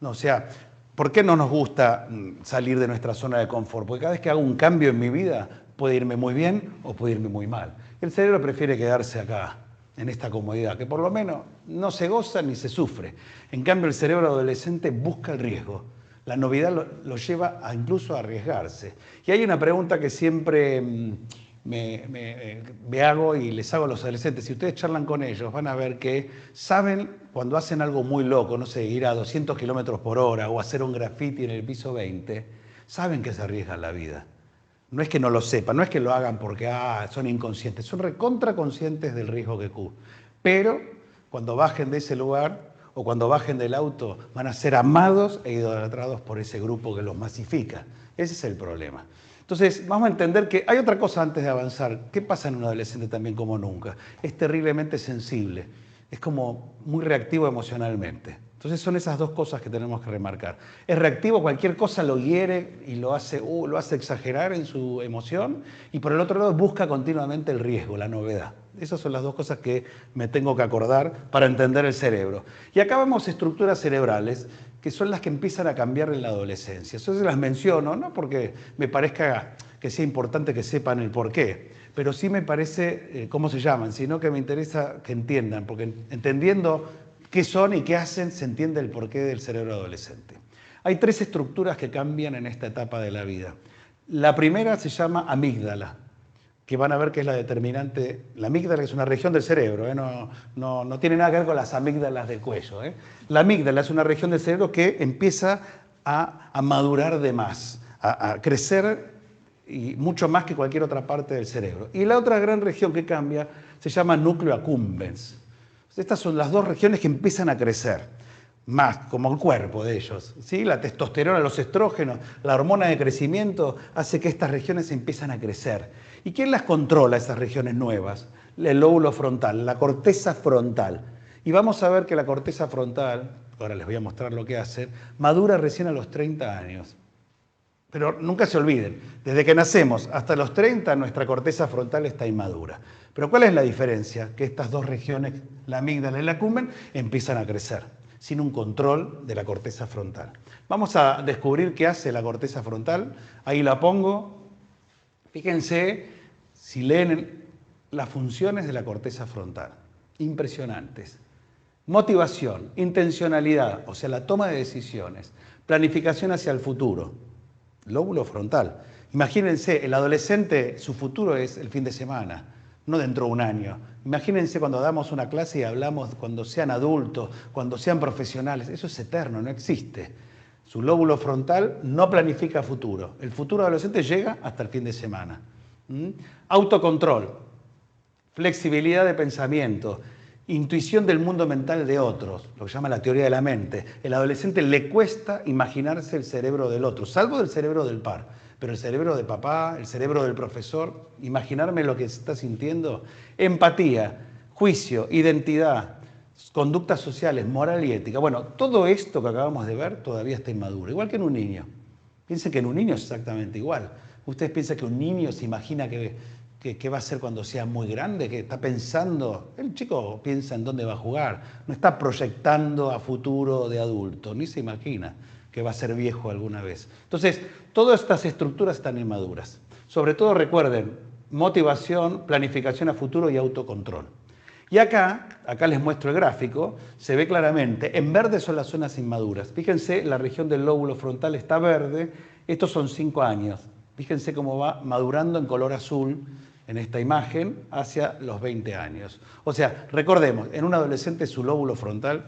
No, o sea, ¿por qué no nos gusta salir de nuestra zona de confort? Porque cada vez que hago un cambio en mi vida puede irme muy bien o puede irme muy mal. El cerebro prefiere quedarse acá, en esta comodidad, que por lo menos no se goza ni se sufre. En cambio, el cerebro adolescente busca el riesgo. La novedad lo lleva incluso a arriesgarse. Y hay una pregunta que siempre me hago y les hago a los adolescentes. Si ustedes charlan con ellos, van a ver que saben cuando hacen algo muy loco, no sé, ir a 200 kilómetros por hora o hacer un graffiti en el piso 20, saben que se arriesgan la vida. No es que no lo sepan, no es que lo hagan porque son inconscientes, son recontra conscientes del riesgo que corren. Pero cuando bajen de ese lugar, o cuando bajen del auto van a ser amados e idolatrados por ese grupo que los masifica. Ese es el problema. Entonces, vamos a entender que hay otra cosa antes de avanzar. ¿Qué pasa en un adolescente también como nunca? Es terriblemente sensible, es como muy reactivo emocionalmente. Entonces son esas dos cosas que tenemos que remarcar. Es reactivo, cualquier cosa lo hiere y lo hace exagerar en su emoción, y por el otro lado busca continuamente el riesgo, la novedad. Esas son las dos cosas que me tengo que acordar para entender el cerebro. Y acá vemos estructuras cerebrales que son las que empiezan a cambiar en la adolescencia. Eso se las menciono, no porque me parezca que sea importante que sepan el porqué, pero sí me parece cómo se llaman, sino que me interesa que entiendan, porque entendiendo qué son y qué hacen, se entiende el porqué del cerebro adolescente. Hay tres estructuras que cambian en esta etapa de la vida. La primera se llama amígdala, que van a ver que es la determinante. La amígdala es una región del cerebro, no tiene nada que ver con las amígdalas del cuello. La amígdala es una región del cerebro que empieza a madurar de más, a crecer y mucho más que cualquier otra parte del cerebro. Y la otra gran región que cambia se llama núcleo accumbens. Estas son las dos regiones que empiezan a crecer, más como el cuerpo de ellos. ¿Sí? La testosterona, los estrógenos, la hormona de crecimiento hace que estas regiones empiezan a crecer. ¿Y quién las controla, esas regiones nuevas? El lóbulo frontal, la corteza frontal. Y vamos a ver que la corteza frontal, ahora les voy a mostrar lo que hace, madura recién a los 30 años. Pero nunca se olviden, desde que nacemos hasta los 30 nuestra corteza frontal está inmadura. Pero ¿cuál es la diferencia? Que estas dos regiones, la amígdala y la accumbens, empiezan a crecer sin un control de la corteza frontal. Vamos a descubrir qué hace la corteza frontal. Ahí la pongo. Fíjense si leen las funciones de la corteza frontal. Impresionantes. Motivación, intencionalidad, o sea, la toma de decisiones, planificación hacia el futuro. Lóbulo frontal. Imagínense, el adolescente, su futuro es el fin de semana, no dentro de un año. Imagínense cuando damos una clase y hablamos cuando sean adultos, cuando sean profesionales. Eso es eterno, no existe. Su lóbulo frontal no planifica futuro. El futuro adolescente llega hasta el fin de semana. Autocontrol, flexibilidad de pensamiento, intuición del mundo mental de otros, lo que llama la teoría de la mente. El adolescente le cuesta imaginarse el cerebro del otro, salvo del cerebro del par. Pero el cerebro de papá, el cerebro del profesor, imaginarme lo que está sintiendo. Empatía, juicio, identidad, conductas sociales, moral y ética. Bueno, todo esto que acabamos de ver todavía está inmaduro, igual que en un niño. Piensen que en un niño es exactamente igual. Ustedes piensan que un niño se imagina que va a ser cuando sea muy grande, que está pensando, el chico piensa en dónde va a jugar, no está proyectando a futuro de adulto, ni se imagina que va a ser viejo alguna vez. Entonces, todas estas estructuras están inmaduras. Sobre todo recuerden, motivación, planificación a futuro y autocontrol. Y acá les muestro el gráfico, se ve claramente, en verde son las zonas inmaduras. Fíjense, la región del lóbulo frontal está verde, estos son 5 años. Fíjense cómo va madurando en color azul en esta imagen hacia los 20 años. O sea, recordemos, en un adolescente su lóbulo frontal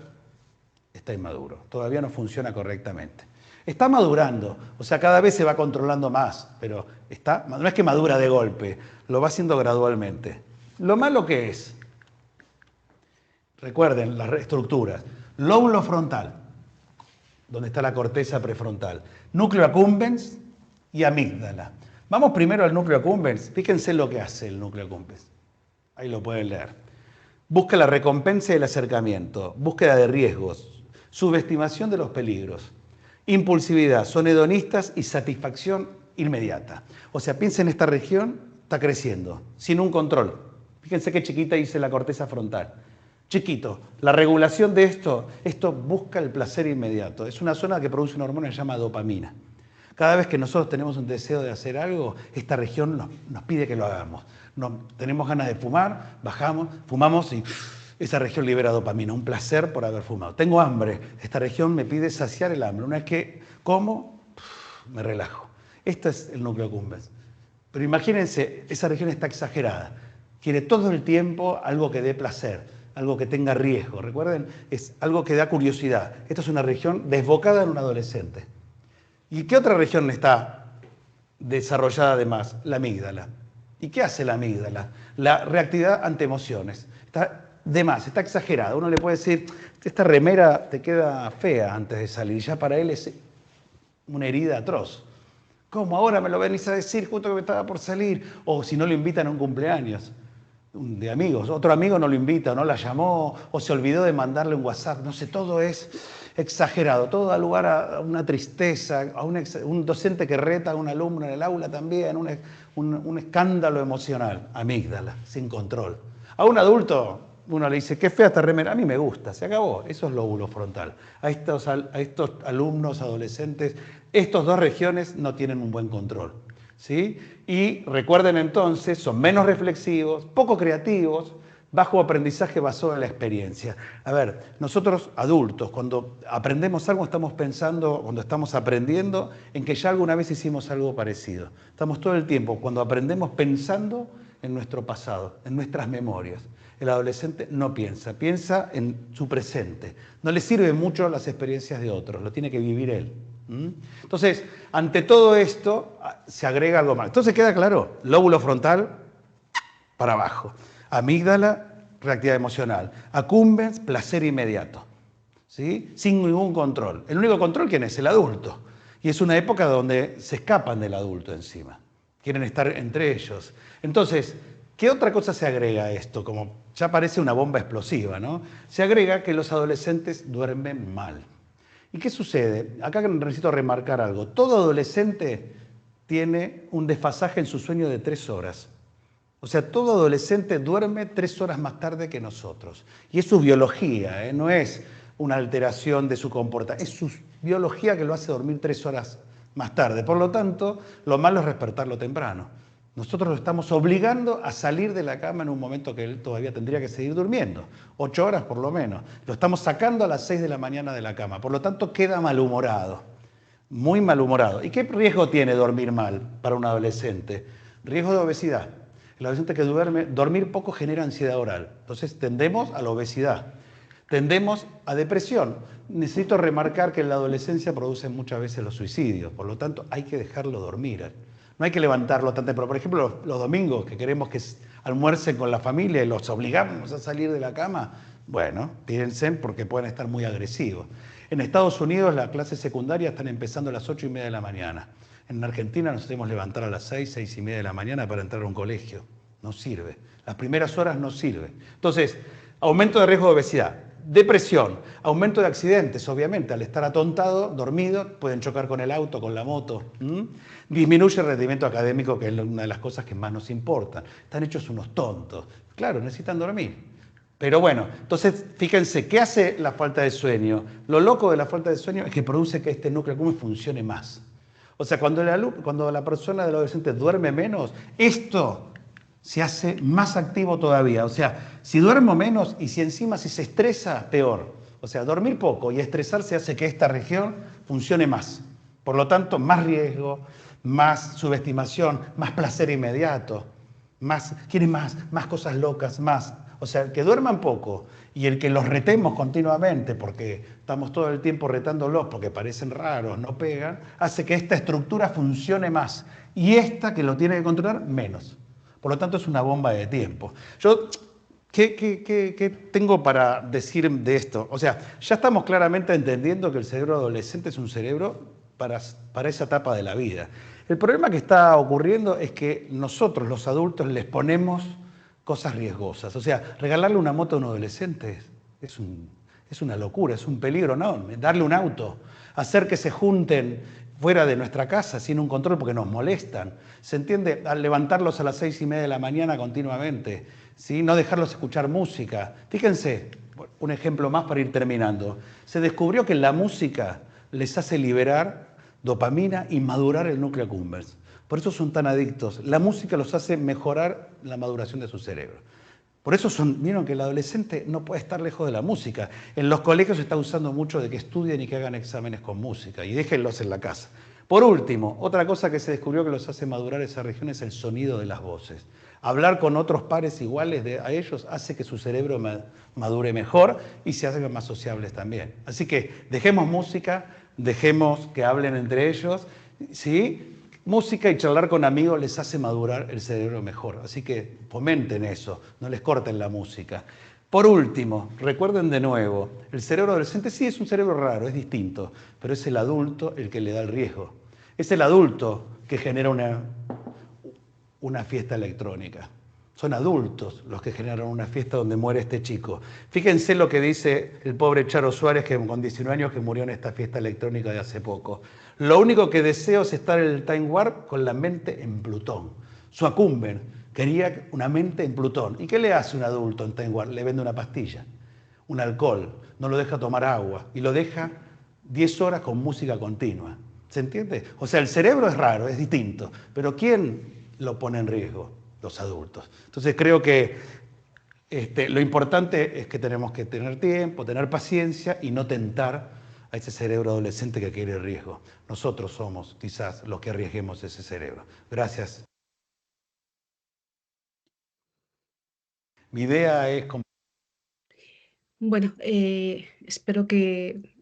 está inmaduro, todavía no funciona correctamente. Está madurando, o sea, cada vez se va controlando más, pero no es que madura de golpe, lo va haciendo gradualmente. Lo malo que es, recuerden las estructuras, lóbulo frontal, donde está la corteza prefrontal, núcleo accumbens y amígdala. Vamos primero al núcleo accumbens. Fíjense lo que hace el núcleo accumbens. Ahí lo pueden leer. Busca la recompensa y el acercamiento, búsqueda de riesgos, subestimación de los peligros, impulsividad, son hedonistas y satisfacción inmediata. O sea, piensen en esta región, está creciendo, sin un control. Fíjense qué chiquita hice la corteza frontal. Chiquito. La regulación de esto busca el placer inmediato. Es una zona que produce una hormona que se llama dopamina. Cada vez que nosotros tenemos un deseo de hacer algo, esta región nos pide que lo hagamos. Tenemos ganas de fumar, bajamos, fumamos y esa región libera dopamina, un placer por haber fumado. Tengo hambre, esta región me pide saciar el hambre. Una vez que como, me relajo. Este es el núcleo accumbens. Pero imagínense, esa región está exagerada. Quiere todo el tiempo algo que dé placer, algo que tenga riesgo. Recuerden, es algo que da curiosidad. Esta es una región desbocada en un adolescente. ¿Y qué otra región está desarrollada además? La amígdala. ¿Y qué hace la amígdala? La reactividad ante emociones. Está de más, está exagerada. Uno le puede decir, esta remera te queda fea antes de salir, ya para él es una herida atroz. ¿Cómo ahora me lo venís a decir justo que me estaba por salir? O si no lo invitan a un cumpleaños de amigos, otro amigo no lo invita, no la llamó, o se olvidó de mandarle un WhatsApp, no sé, todo es exagerado, todo da lugar a una tristeza, a un docente que reta a un alumno en el aula también, un escándalo emocional, amígdala, sin control. A un adulto uno le dice, qué fea esta remera, a mí me gusta, se acabó, eso es lóbulo frontal. A estos alumnos, adolescentes, estas dos regiones no tienen un buen control. ¿Sí? Y recuerden entonces, son menos reflexivos, poco creativos, bajo aprendizaje basado en la experiencia. A ver, nosotros adultos, cuando aprendemos algo, estamos pensando, cuando estamos aprendiendo, en que ya alguna vez hicimos algo parecido. Estamos todo el tiempo, cuando aprendemos, pensando en nuestro pasado, en nuestras memorias. El adolescente no piensa, piensa en su presente. No le sirve mucho las experiencias de otros, lo tiene que vivir él. Entonces, ante todo esto, se agrega algo más. Entonces queda claro, lóbulo frontal para abajo, amígdala, reactividad emocional, accumbens, placer inmediato, ¿sí? Sin ningún control. El único control, ¿quién es? El adulto. Y es una época donde se escapan del adulto encima, quieren estar entre ellos. Entonces, ¿qué otra cosa se agrega a esto? Como ya parece una bomba explosiva, ¿no? Se agrega que los adolescentes duermen mal. ¿Y qué sucede? Acá necesito remarcar algo. Todo adolescente tiene un desfasaje en su sueño de 3 horas. O sea, todo adolescente duerme 3 horas más tarde que nosotros. Y es su biología, no es una alteración de su comportamiento. Es su biología que lo hace dormir 3 horas más tarde. Por lo tanto, lo malo es despertarlo temprano. Nosotros lo estamos obligando a salir de la cama en un momento que él todavía tendría que seguir durmiendo, 8 horas por lo menos. Lo estamos sacando a las 6 de la mañana de la cama, por lo tanto queda malhumorado, muy malhumorado. ¿Y qué riesgo tiene dormir mal para un adolescente? Riesgo de obesidad. El adolescente que dormir poco genera ansiedad oral, entonces tendemos a la obesidad. Tendemos a depresión. Necesito remarcar que en la adolescencia producen muchas veces los suicidios, por lo tanto hay que dejarlo dormir. No hay que levantarlo tan temprano. Por ejemplo, los domingos que queremos que almuercen con la familia y los obligamos a salir de la cama, bueno, piensen porque pueden estar muy agresivos. En Estados Unidos las clases secundarias están empezando a las 8:30 de la mañana. En Argentina nos hacemos levantar a las 6, 6:30 de la mañana para entrar a un colegio. No sirve. Las primeras horas no sirve. Entonces, aumento de riesgo de obesidad. Depresión, aumento de accidentes, obviamente, al estar atontado, dormido, pueden chocar con el auto, con la moto. Disminuye el rendimiento académico, que es una de las cosas que más nos importan. Están hechos unos tontos. Claro, necesitan dormir. Pero bueno, entonces fíjense, ¿qué hace la falta de sueño? Lo loco de la falta de sueño es que produce que este núcleo accumbens funcione más. O sea, cuando la persona del adolescente duerme menos, esto se hace más activo todavía. O sea, si duermo menos y si encima si se estresa, peor. O sea, dormir poco y estresarse hace que esta región funcione más. Por lo tanto, más riesgo, más subestimación, más placer inmediato, quieren más cosas locas, más. O sea, el que duerman poco y el que los retemos continuamente porque estamos todo el tiempo retándolos porque parecen raros, no pegan, hace que esta estructura funcione más y esta que lo tiene que controlar menos. Por lo tanto, es una bomba de tiempo. ¿Qué tengo para decir de esto? O sea, ya estamos claramente entendiendo que el cerebro adolescente es un cerebro para esa etapa de la vida. El problema que está ocurriendo es que nosotros, los adultos, les ponemos cosas riesgosas. O sea, regalarle una moto a un adolescente es una locura, es un peligro enorme. Darle un auto, hacer que se junten fuera de nuestra casa sin un control porque nos molestan. ¿Se entiende? Al levantarlos a las 6:30 de la mañana continuamente, ¿sí? No dejarlos escuchar música. Fíjense, un ejemplo más para ir terminando. Se descubrió que la música les hace liberar dopamina y madurar el núcleo accumbens. Por eso son tan adictos. La música los hace mejorar la maduración de su cerebro. Por eso vieron que el adolescente no puede estar lejos de la música. En los colegios se está usando mucho de que estudien y que hagan exámenes con música y déjenlos en la casa. Por último, otra cosa que se descubrió que los hace madurar esa región es el sonido de las voces. Hablar con otros pares iguales a ellos hace que su cerebro madure mejor y se hagan más sociables también. Así que dejemos música, dejemos que hablen entre ellos, ¿sí? Música y charlar con amigos les hace madurar el cerebro mejor. Así que fomenten eso, no les corten la música. Por último, recuerden de nuevo, el cerebro adolescente sí es un cerebro raro, es distinto, pero es el adulto el que le da el riesgo. Es el adulto que genera una fiesta electrónica. Son adultos los que generaron una fiesta donde muere este chico. Fíjense lo que dice el pobre Charo Suárez, que con 19 años que murió en esta fiesta electrónica de hace poco. Lo único que deseo es estar en el Time Warp con la mente en Plutón. Suacumben quería una mente en Plutón. ¿Y qué le hace un adulto en Time Warp? Le vende una pastilla, un alcohol, no lo deja tomar agua y lo deja 10 horas con música continua. ¿Se entiende? O sea, el cerebro es raro, es distinto, pero ¿quién lo pone en riesgo? Los adultos. Entonces creo que lo importante es que tenemos que tener tiempo, tener paciencia y no tentar a ese cerebro adolescente que quiere riesgo. Nosotros somos quizás los que arriesguemos ese cerebro. Gracias. Mi idea es... Bueno, espero que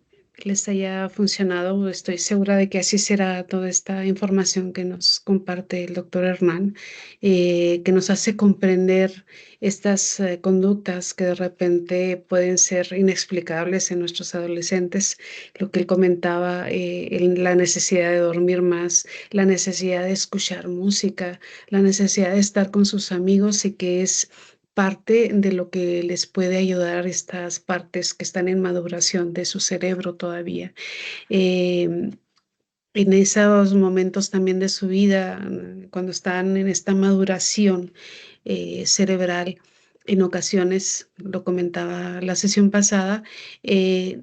les haya funcionado. Estoy segura de que así será toda esta información que nos comparte el doctor Hernán, que nos hace comprender estas conductas que de repente pueden ser inexplicables en nuestros adolescentes. Lo que él comentaba, la necesidad de dormir más, la necesidad de escuchar música, la necesidad de estar con sus amigos y que es parte de lo que les puede ayudar estas partes que están en maduración de su cerebro todavía. Eh, en esos momentos también de su vida, cuando están en esta maduración cerebral, en ocasiones, lo comentaba la sesión pasada, eh,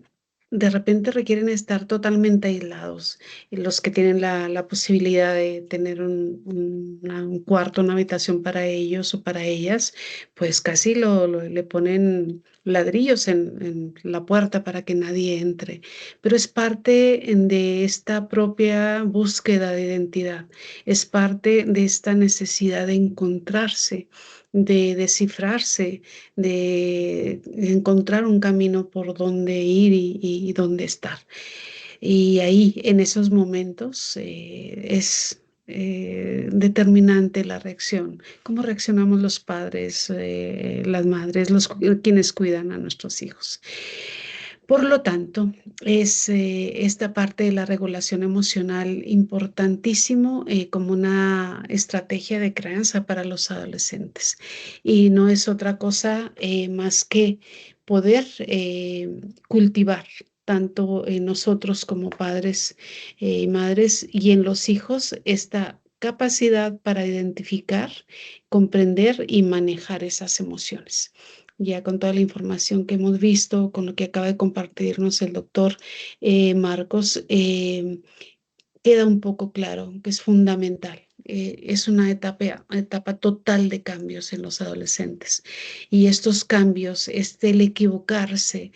de repente requieren estar totalmente aislados. Los que tienen la posibilidad de tener un cuarto, una habitación para ellos o para ellas, pues casi le ponen ladrillos en la puerta para que nadie entre, pero es parte de esta propia búsqueda de identidad, es parte de esta necesidad de encontrarse, de descifrarse, de encontrar un camino por donde ir y dónde estar. Y ahí, en esos momentos, es determinante la reacción. ¿Cómo reaccionamos los padres, las madres, quienes cuidan a nuestros hijos? Por lo tanto, es esta parte de la regulación emocional importantísimo como una estrategia de crianza para los adolescentes. Y no es otra cosa más que poder cultivar tanto en nosotros como padres y madres y en los hijos esta capacidad para identificar, comprender y manejar esas emociones. Ya con toda la información que hemos visto, con lo que acaba de compartirnos el doctor Marcos, queda un poco claro que es fundamental. Es una etapa total de cambios en los adolescentes. Y estos cambios, el equivocarse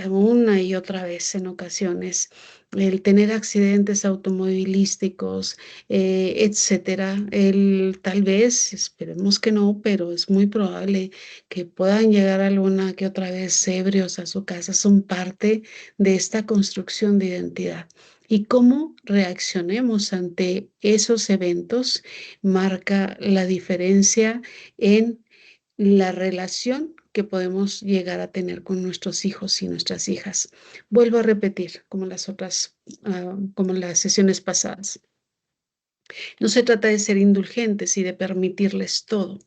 una y otra vez en ocasiones, el tener accidentes automovilísticos, etcétera, el tal vez, esperemos que no, pero es muy probable que puedan llegar alguna que otra vez ebrios a su casa, son parte de esta construcción de identidad. Y cómo reaccionemos ante esos eventos marca la diferencia en la relación que podemos llegar a tener con nuestros hijos y nuestras hijas. Vuelvo a repetir, como las otras, como las sesiones pasadas. No se trata de ser indulgentes y de permitirles todo.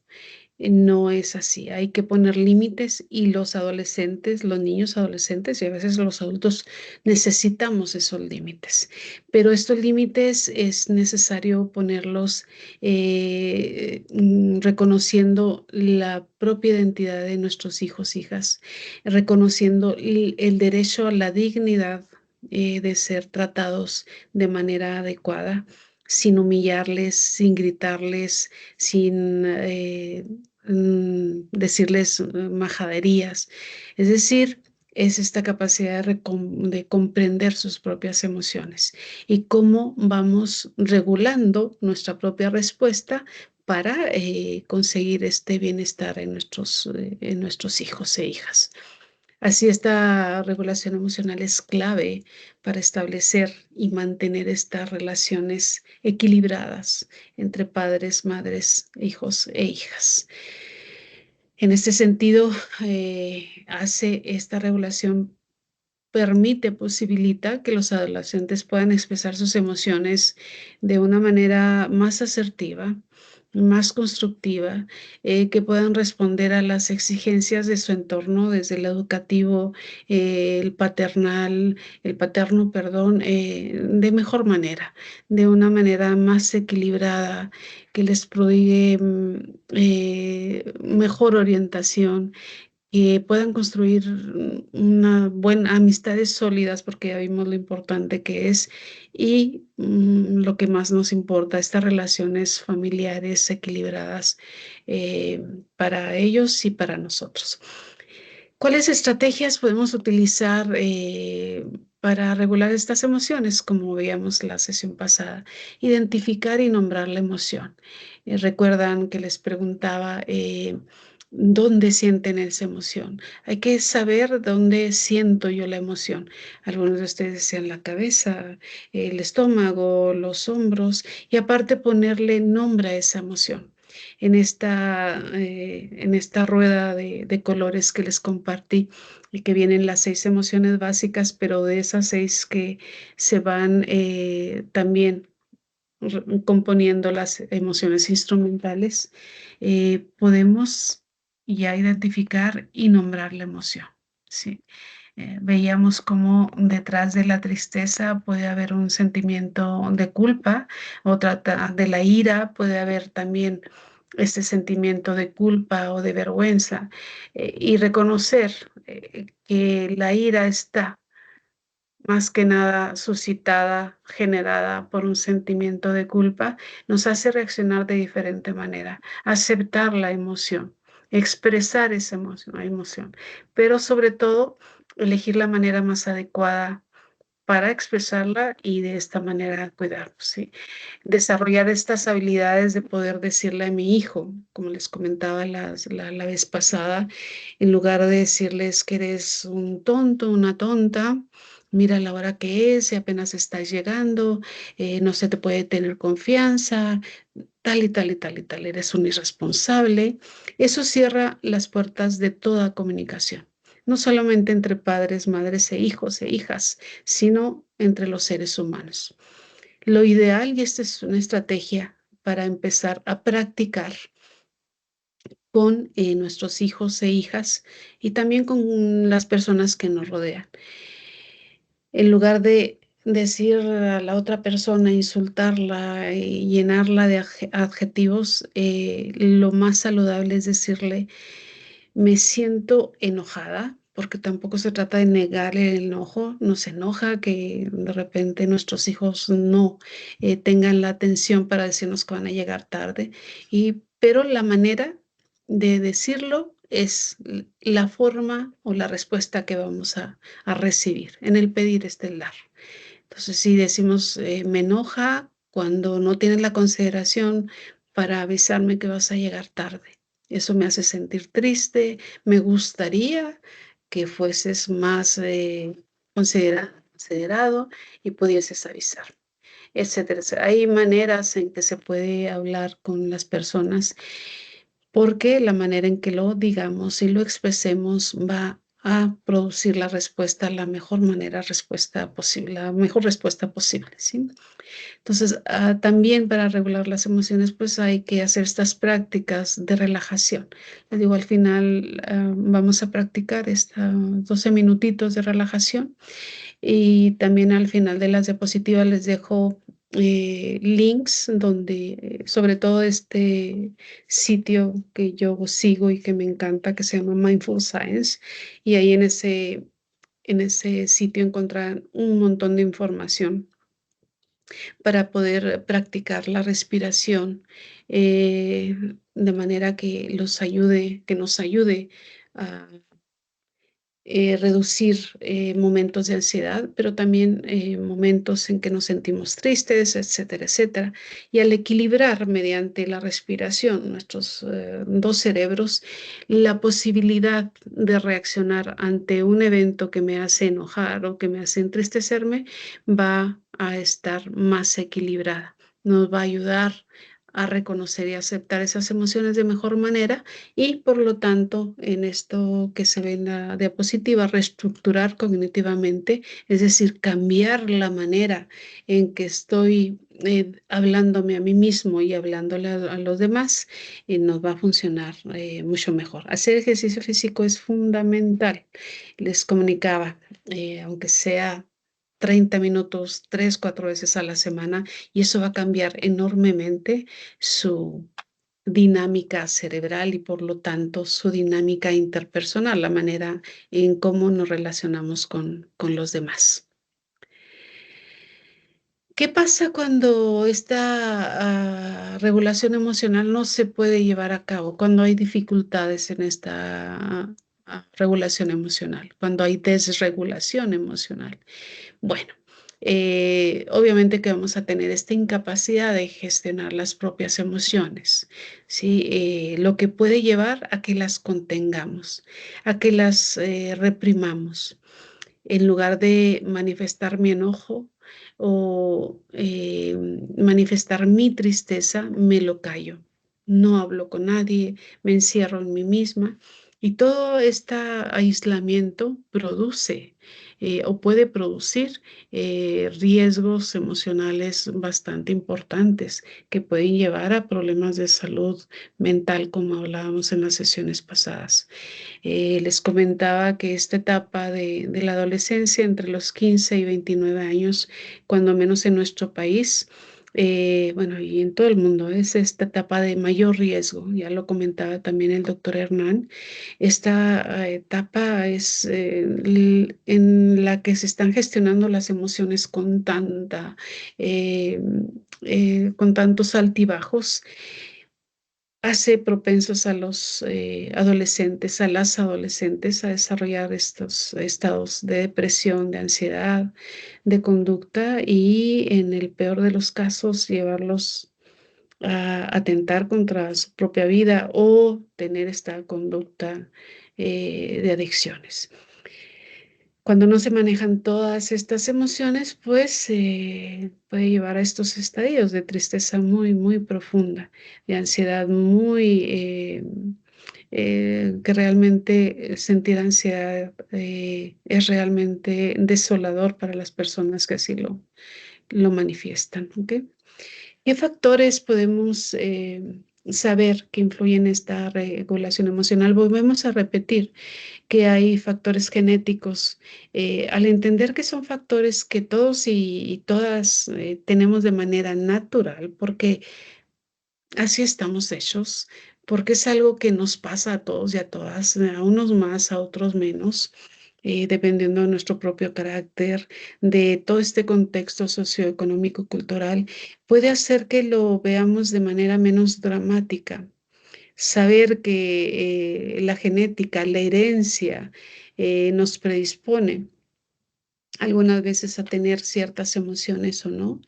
No es así, hay que poner límites y los adolescentes, los niños adolescentes y a veces los adultos necesitamos esos límites, pero estos límites es necesario ponerlos reconociendo la propia identidad de nuestros hijos, hijas, reconociendo el derecho a la dignidad de ser tratados de manera adecuada, sin humillarles, sin gritarles, sin decirles majaderías. Es decir, es esta capacidad de comprender sus propias emociones y cómo vamos regulando nuestra propia respuesta para conseguir este bienestar en nuestros hijos e hijas. Así, esta regulación emocional es clave para establecer y mantener estas relaciones equilibradas entre padres, madres, hijos e hijas. En este sentido, hace esta regulación posibilita que los adolescentes puedan expresar sus emociones de una manera más asertiva, más constructiva, que puedan responder a las exigencias de su entorno, desde el educativo, el paterno, perdón, de mejor manera, de una manera más equilibrada, que les prodigue mejor orientación, que puedan construir una buena amistades sólidas, porque ya vimos lo importante que es, y lo que más nos importa, estas relaciones familiares equilibradas, eh, para ellos y para nosotros. ¿Cuáles estrategias podemos utilizar para regular estas emociones? Como veíamos la sesión pasada, identificar y nombrar la emoción. Recuerdan que les preguntaba dónde sienten esa emoción. Hay que saber dónde siento yo la emoción. Algunos de ustedes decían la cabeza, el estómago, los hombros, y aparte ponerle nombre a esa emoción. En esta rueda de colores que les compartí, y que vienen las 6 emociones básicas, pero de esas 6 que se van también componiendo las emociones instrumentales, podemos ya identificar y nombrar la emoción. ¿Sí? Veíamos cómo detrás de la tristeza puede haber un sentimiento de culpa, de la ira puede haber también este sentimiento de culpa o de vergüenza, y reconocer que la ira está más que nada suscitada, generada por un sentimiento de culpa, nos hace reaccionar de diferente manera, aceptar la emoción, expresar esa emoción, pero sobre todo elegir la manera más adecuada para expresarla y de esta manera cuidarnos, ¿sí? Desarrollar estas habilidades de poder decirle a mi hijo, como les comentaba la vez pasada, en lugar de decirles que eres un tonto, una tonta, mira la hora que es y apenas estás llegando, no se te puede tener confianza, tal y tal y tal y tal, eres un irresponsable. Eso cierra las puertas de toda comunicación, no solamente entre padres, madres e hijos e hijas, sino entre los seres humanos. Lo ideal, y esta es una estrategia para empezar a practicar con nuestros hijos e hijas y también con las personas que nos rodean. En lugar de decir a la otra persona, insultarla y llenarla de adjetivos, lo más saludable es decirle, me siento enojada, porque tampoco se trata de negar el enojo. Nos enoja que de repente nuestros hijos no tengan la atención para decirnos que van a llegar tarde, pero la manera de decirlo es la forma o la respuesta que vamos a recibir. En el pedir está el dar. Entonces, si decimos, me enoja cuando no tienes la consideración para avisarme que vas a llegar tarde. Eso me hace sentir triste. Me gustaría que fueses más considerado y pudieses avisar, etcétera, etcétera. Hay maneras en que se puede hablar con las personas, porque la manera en que lo digamos y lo expresemos va a producir la respuesta, la mejor respuesta posible, ¿sí? Entonces, también para regular las emociones, pues hay que hacer estas prácticas de relajación. Les digo, al final vamos a practicar estos 12 minutitos de relajación, y también al final de las diapositivas les dejo links donde, sobre todo este sitio que yo sigo y que me encanta, que se llama Mindful Science, y ahí en ese sitio encontrarán un montón de información para poder practicar la respiración, de manera que que nos ayude a reducir momentos de ansiedad, pero también momentos en que nos sentimos tristes, etcétera, etcétera. Y al equilibrar mediante la respiración nuestros dos cerebros, la posibilidad de reaccionar ante un evento que me hace enojar o que me hace entristecerme va a estar más equilibrada. Nos va a ayudar a reconocer y aceptar esas emociones de mejor manera y por lo tanto en esto que se ve en la diapositiva, reestructurar cognitivamente, es decir, cambiar la manera en que estoy hablándome a mí mismo y hablándole a los demás, nos va a funcionar mucho mejor. Hacer ejercicio físico es fundamental. Les comunicaba, aunque sea 30 minutos, 3, 4 veces a la semana, y eso va a cambiar enormemente su dinámica cerebral y por lo tanto su dinámica interpersonal, la manera en cómo nos relacionamos con los demás. ¿Qué pasa cuando esta regulación emocional no se puede llevar a cabo? Cuando hay dificultades en esta regulación emocional, cuando hay desregulación emocional. Bueno, obviamente que vamos a tener esta incapacidad de gestionar las propias emociones, ¿sí? Lo que puede llevar a que las contengamos, a que las reprimamos. En lugar de manifestar mi enojo o manifestar mi tristeza, me lo callo. No hablo con nadie, me encierro en mí misma y todo este aislamiento produce o puede producir riesgos emocionales bastante importantes que pueden llevar a problemas de salud mental, como hablábamos en las sesiones pasadas. Les comentaba que esta etapa de la adolescencia entre los 15 y 29 años, cuando menos en nuestro país, bueno, y en todo el mundo, es esta etapa de mayor riesgo. Ya lo comentaba también el doctor Hernán. Esta etapa es en la que se están gestionando las emociones eh, con tantos altibajos, hace propensos a los adolescentes, a las adolescentes a desarrollar estos estados de depresión, de ansiedad, de conducta y en el peor de los casos llevarlos a atentar contra su propia vida o tener esta conducta de adicciones. Cuando no se manejan todas estas emociones, pues puede llevar a estos estadios de tristeza muy, muy profunda, de ansiedad muy, que realmente sentir ansiedad es realmente desolador para las personas que así lo manifiestan. ¿Ok? ¿Qué factores podemos saber que influyen en esta regulación emocional? Volvemos a repetir que hay factores genéticos. Al entender que son factores que todos y todas tenemos de manera natural, porque así estamos hechos, porque es algo que nos pasa a todos y a todas, a unos más, a otros menos, dependiendo de nuestro propio carácter, de todo este contexto socioeconómico, cultural, puede hacer que lo veamos de manera menos dramática. Saber que la genética, la herencia, nos predispone algunas veces a tener ciertas emociones o no,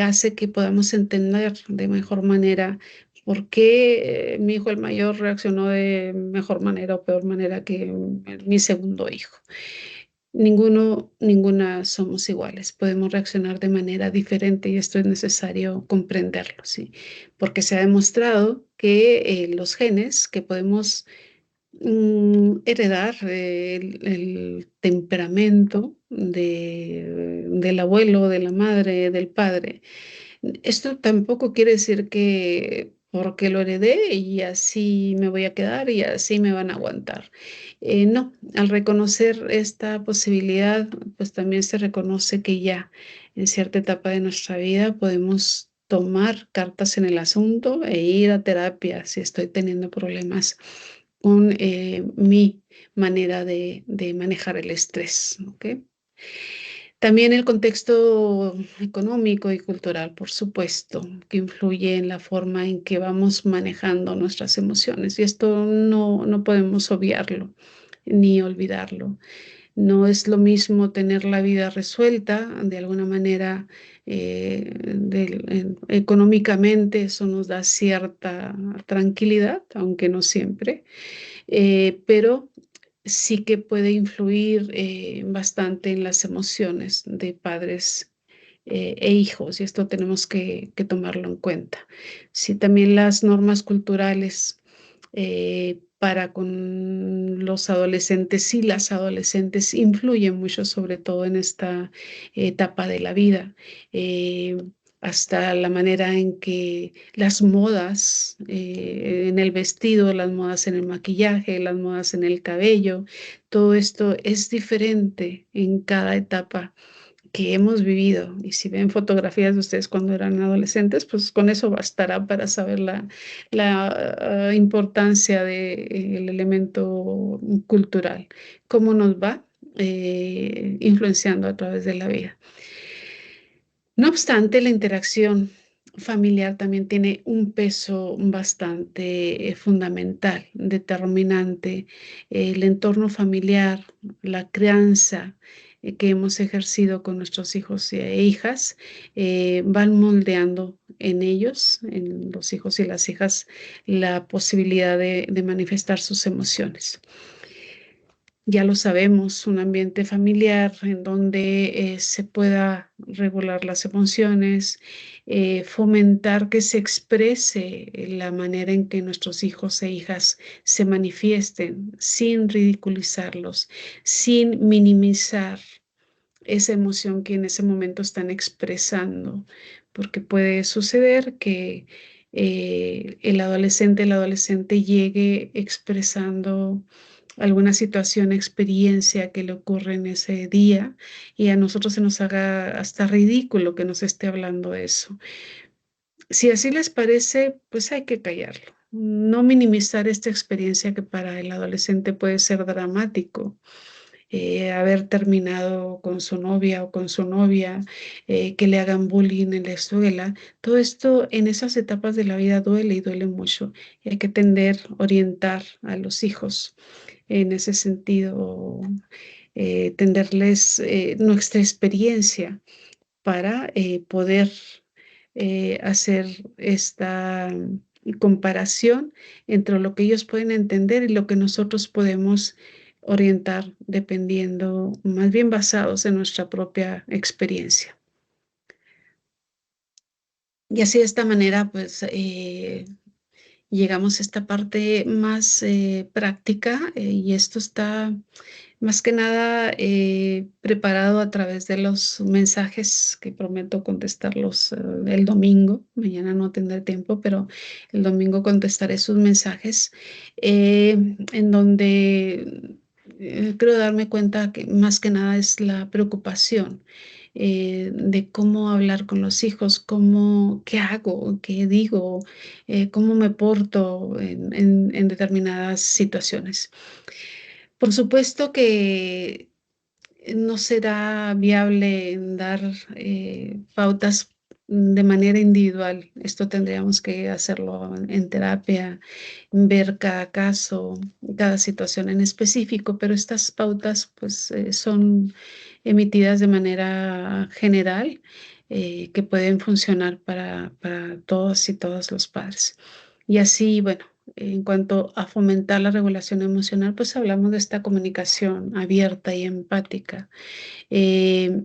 hace que podamos entender de mejor manera por qué mi hijo el mayor reaccionó de mejor manera o peor manera que mi segundo hijo. Ninguna somos iguales. Podemos reaccionar de manera diferente y esto es necesario comprenderlo, ¿sí? Porque se ha demostrado que los genes que podemos heredar el temperamento del abuelo, de la madre, del padre. Esto tampoco quiere decir que porque lo heredé y así me voy a quedar y así me van a aguantar. No, al reconocer esta posibilidad, pues también se reconoce que ya en cierta etapa de nuestra vida podemos tomar cartas en el asunto e ir a terapia si estoy teniendo problemas con mi manera de manejar el estrés. ¿Ok? También el contexto económico y cultural, por supuesto, que influye en la forma en que vamos manejando nuestras emociones. Y esto no podemos obviarlo ni olvidarlo. No es lo mismo tener la vida resuelta de alguna manera económicamente, eso nos da cierta tranquilidad, aunque no siempre, pero sí que puede influir bastante en las emociones de padres e hijos, y esto tenemos que tomarlo en cuenta. Sí, también las normas culturales para con los adolescentes y las adolescentes influyen mucho, sobre todo en esta etapa de la vida. Eh, Hasta la manera en que las modas en el vestido, las modas en el maquillaje, las modas en el cabello, todo esto es diferente en cada etapa que hemos vivido. Y si ven fotografías de ustedes cuando eran adolescentes, pues con eso bastará para saber la importancia del elemento cultural, cómo nos va influenciando a través de la vida. No obstante, la interacción familiar también tiene un peso bastante fundamental, determinante. El entorno familiar, la crianza que hemos ejercido con nuestros hijos e hijas, van moldeando en ellos, en los hijos y las hijas, la posibilidad de manifestar sus emociones. Ya lo sabemos, un ambiente familiar en donde se pueda regular las emociones, fomentar que se exprese la manera en que nuestros hijos e hijas se manifiesten sin ridiculizarlos, sin minimizar esa emoción que en ese momento están expresando, porque puede suceder que el adolescente llegue expresando alguna situación, experiencia que le ocurre en ese día y a nosotros se nos haga hasta ridículo que nos esté hablando de eso. Si así les parece, pues hay que callarlo. No minimizar esta experiencia que para el adolescente puede ser dramático. Haber terminado con su novia o con su novia, que le hagan bullying en la escuela, todo esto en esas etapas de la vida duele y duele mucho. Y hay que tender, orientar a los hijos en ese sentido, tenderles nuestra experiencia para poder hacer esta comparación entre lo que ellos pueden entender y lo que nosotros podemos orientar dependiendo, más bien basados en nuestra propia experiencia. Y así de esta manera, pues llegamos a esta parte más práctica y esto está más que nada preparado a través de los mensajes que prometo contestarlos el domingo. Mañana no tendré tiempo, pero el domingo contestaré sus mensajes en donde creo darme cuenta que más que nada es la preocupación de cómo hablar con los hijos, cómo, qué hago, qué digo, cómo me porto en determinadas situaciones. Por supuesto que no será viable dar pautas de manera individual. Esto tendríamos que hacerlo en terapia, ver cada caso, cada situación en específico, pero estas pautas pues son emitidas de manera general que pueden funcionar para todos y todas los padres. Y así, bueno, en cuanto a fomentar la regulación emocional, pues hablamos de esta comunicación abierta y empática. Eh,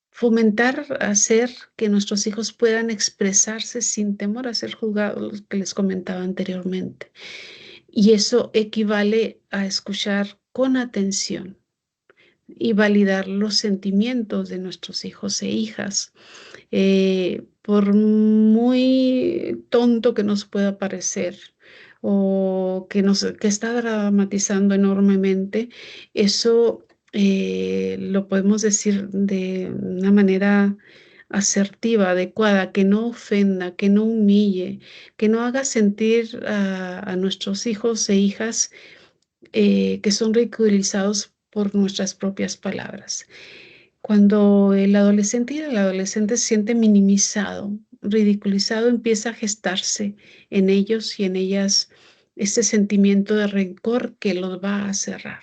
Fomentar, hacer que nuestros hijos puedan expresarse sin temor a ser juzgados, que les comentaba anteriormente. Y eso equivale a escuchar con atención y validar los sentimientos de nuestros hijos e hijas. Por muy tonto que nos pueda parecer o que está dramatizando enormemente, eso lo podemos decir de una manera asertiva, adecuada, que no ofenda, que no humille, que no haga sentir a nuestros hijos e hijas que son ridiculizados por nuestras propias palabras. Cuando el adolescente y el adolescente se siente minimizado, ridiculizado, empieza a gestarse en ellos y en ellas ese sentimiento de rencor que los va a cerrar.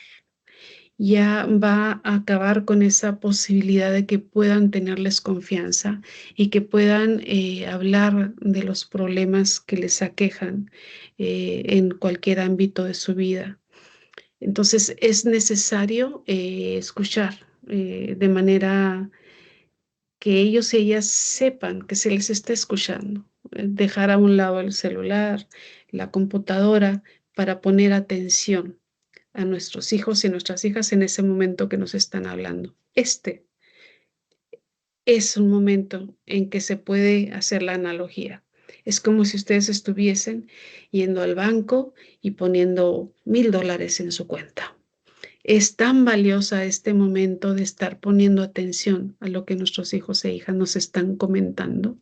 Ya va a acabar con esa posibilidad de que puedan tenerles confianza y que puedan hablar de los problemas que les aquejan en cualquier ámbito de su vida. Entonces es necesario escuchar de manera que ellos y ellas sepan que se les está escuchando. Dejar a un lado el celular, la computadora, para poner atención a nuestros hijos y nuestras hijas en ese momento que nos están hablando. Este es un momento en que se puede hacer la analogía. Es como si ustedes estuviesen yendo al banco y poniendo $1000 en su cuenta. Es tan valiosa este momento de estar poniendo atención a lo que nuestros hijos e hijas nos están comentando,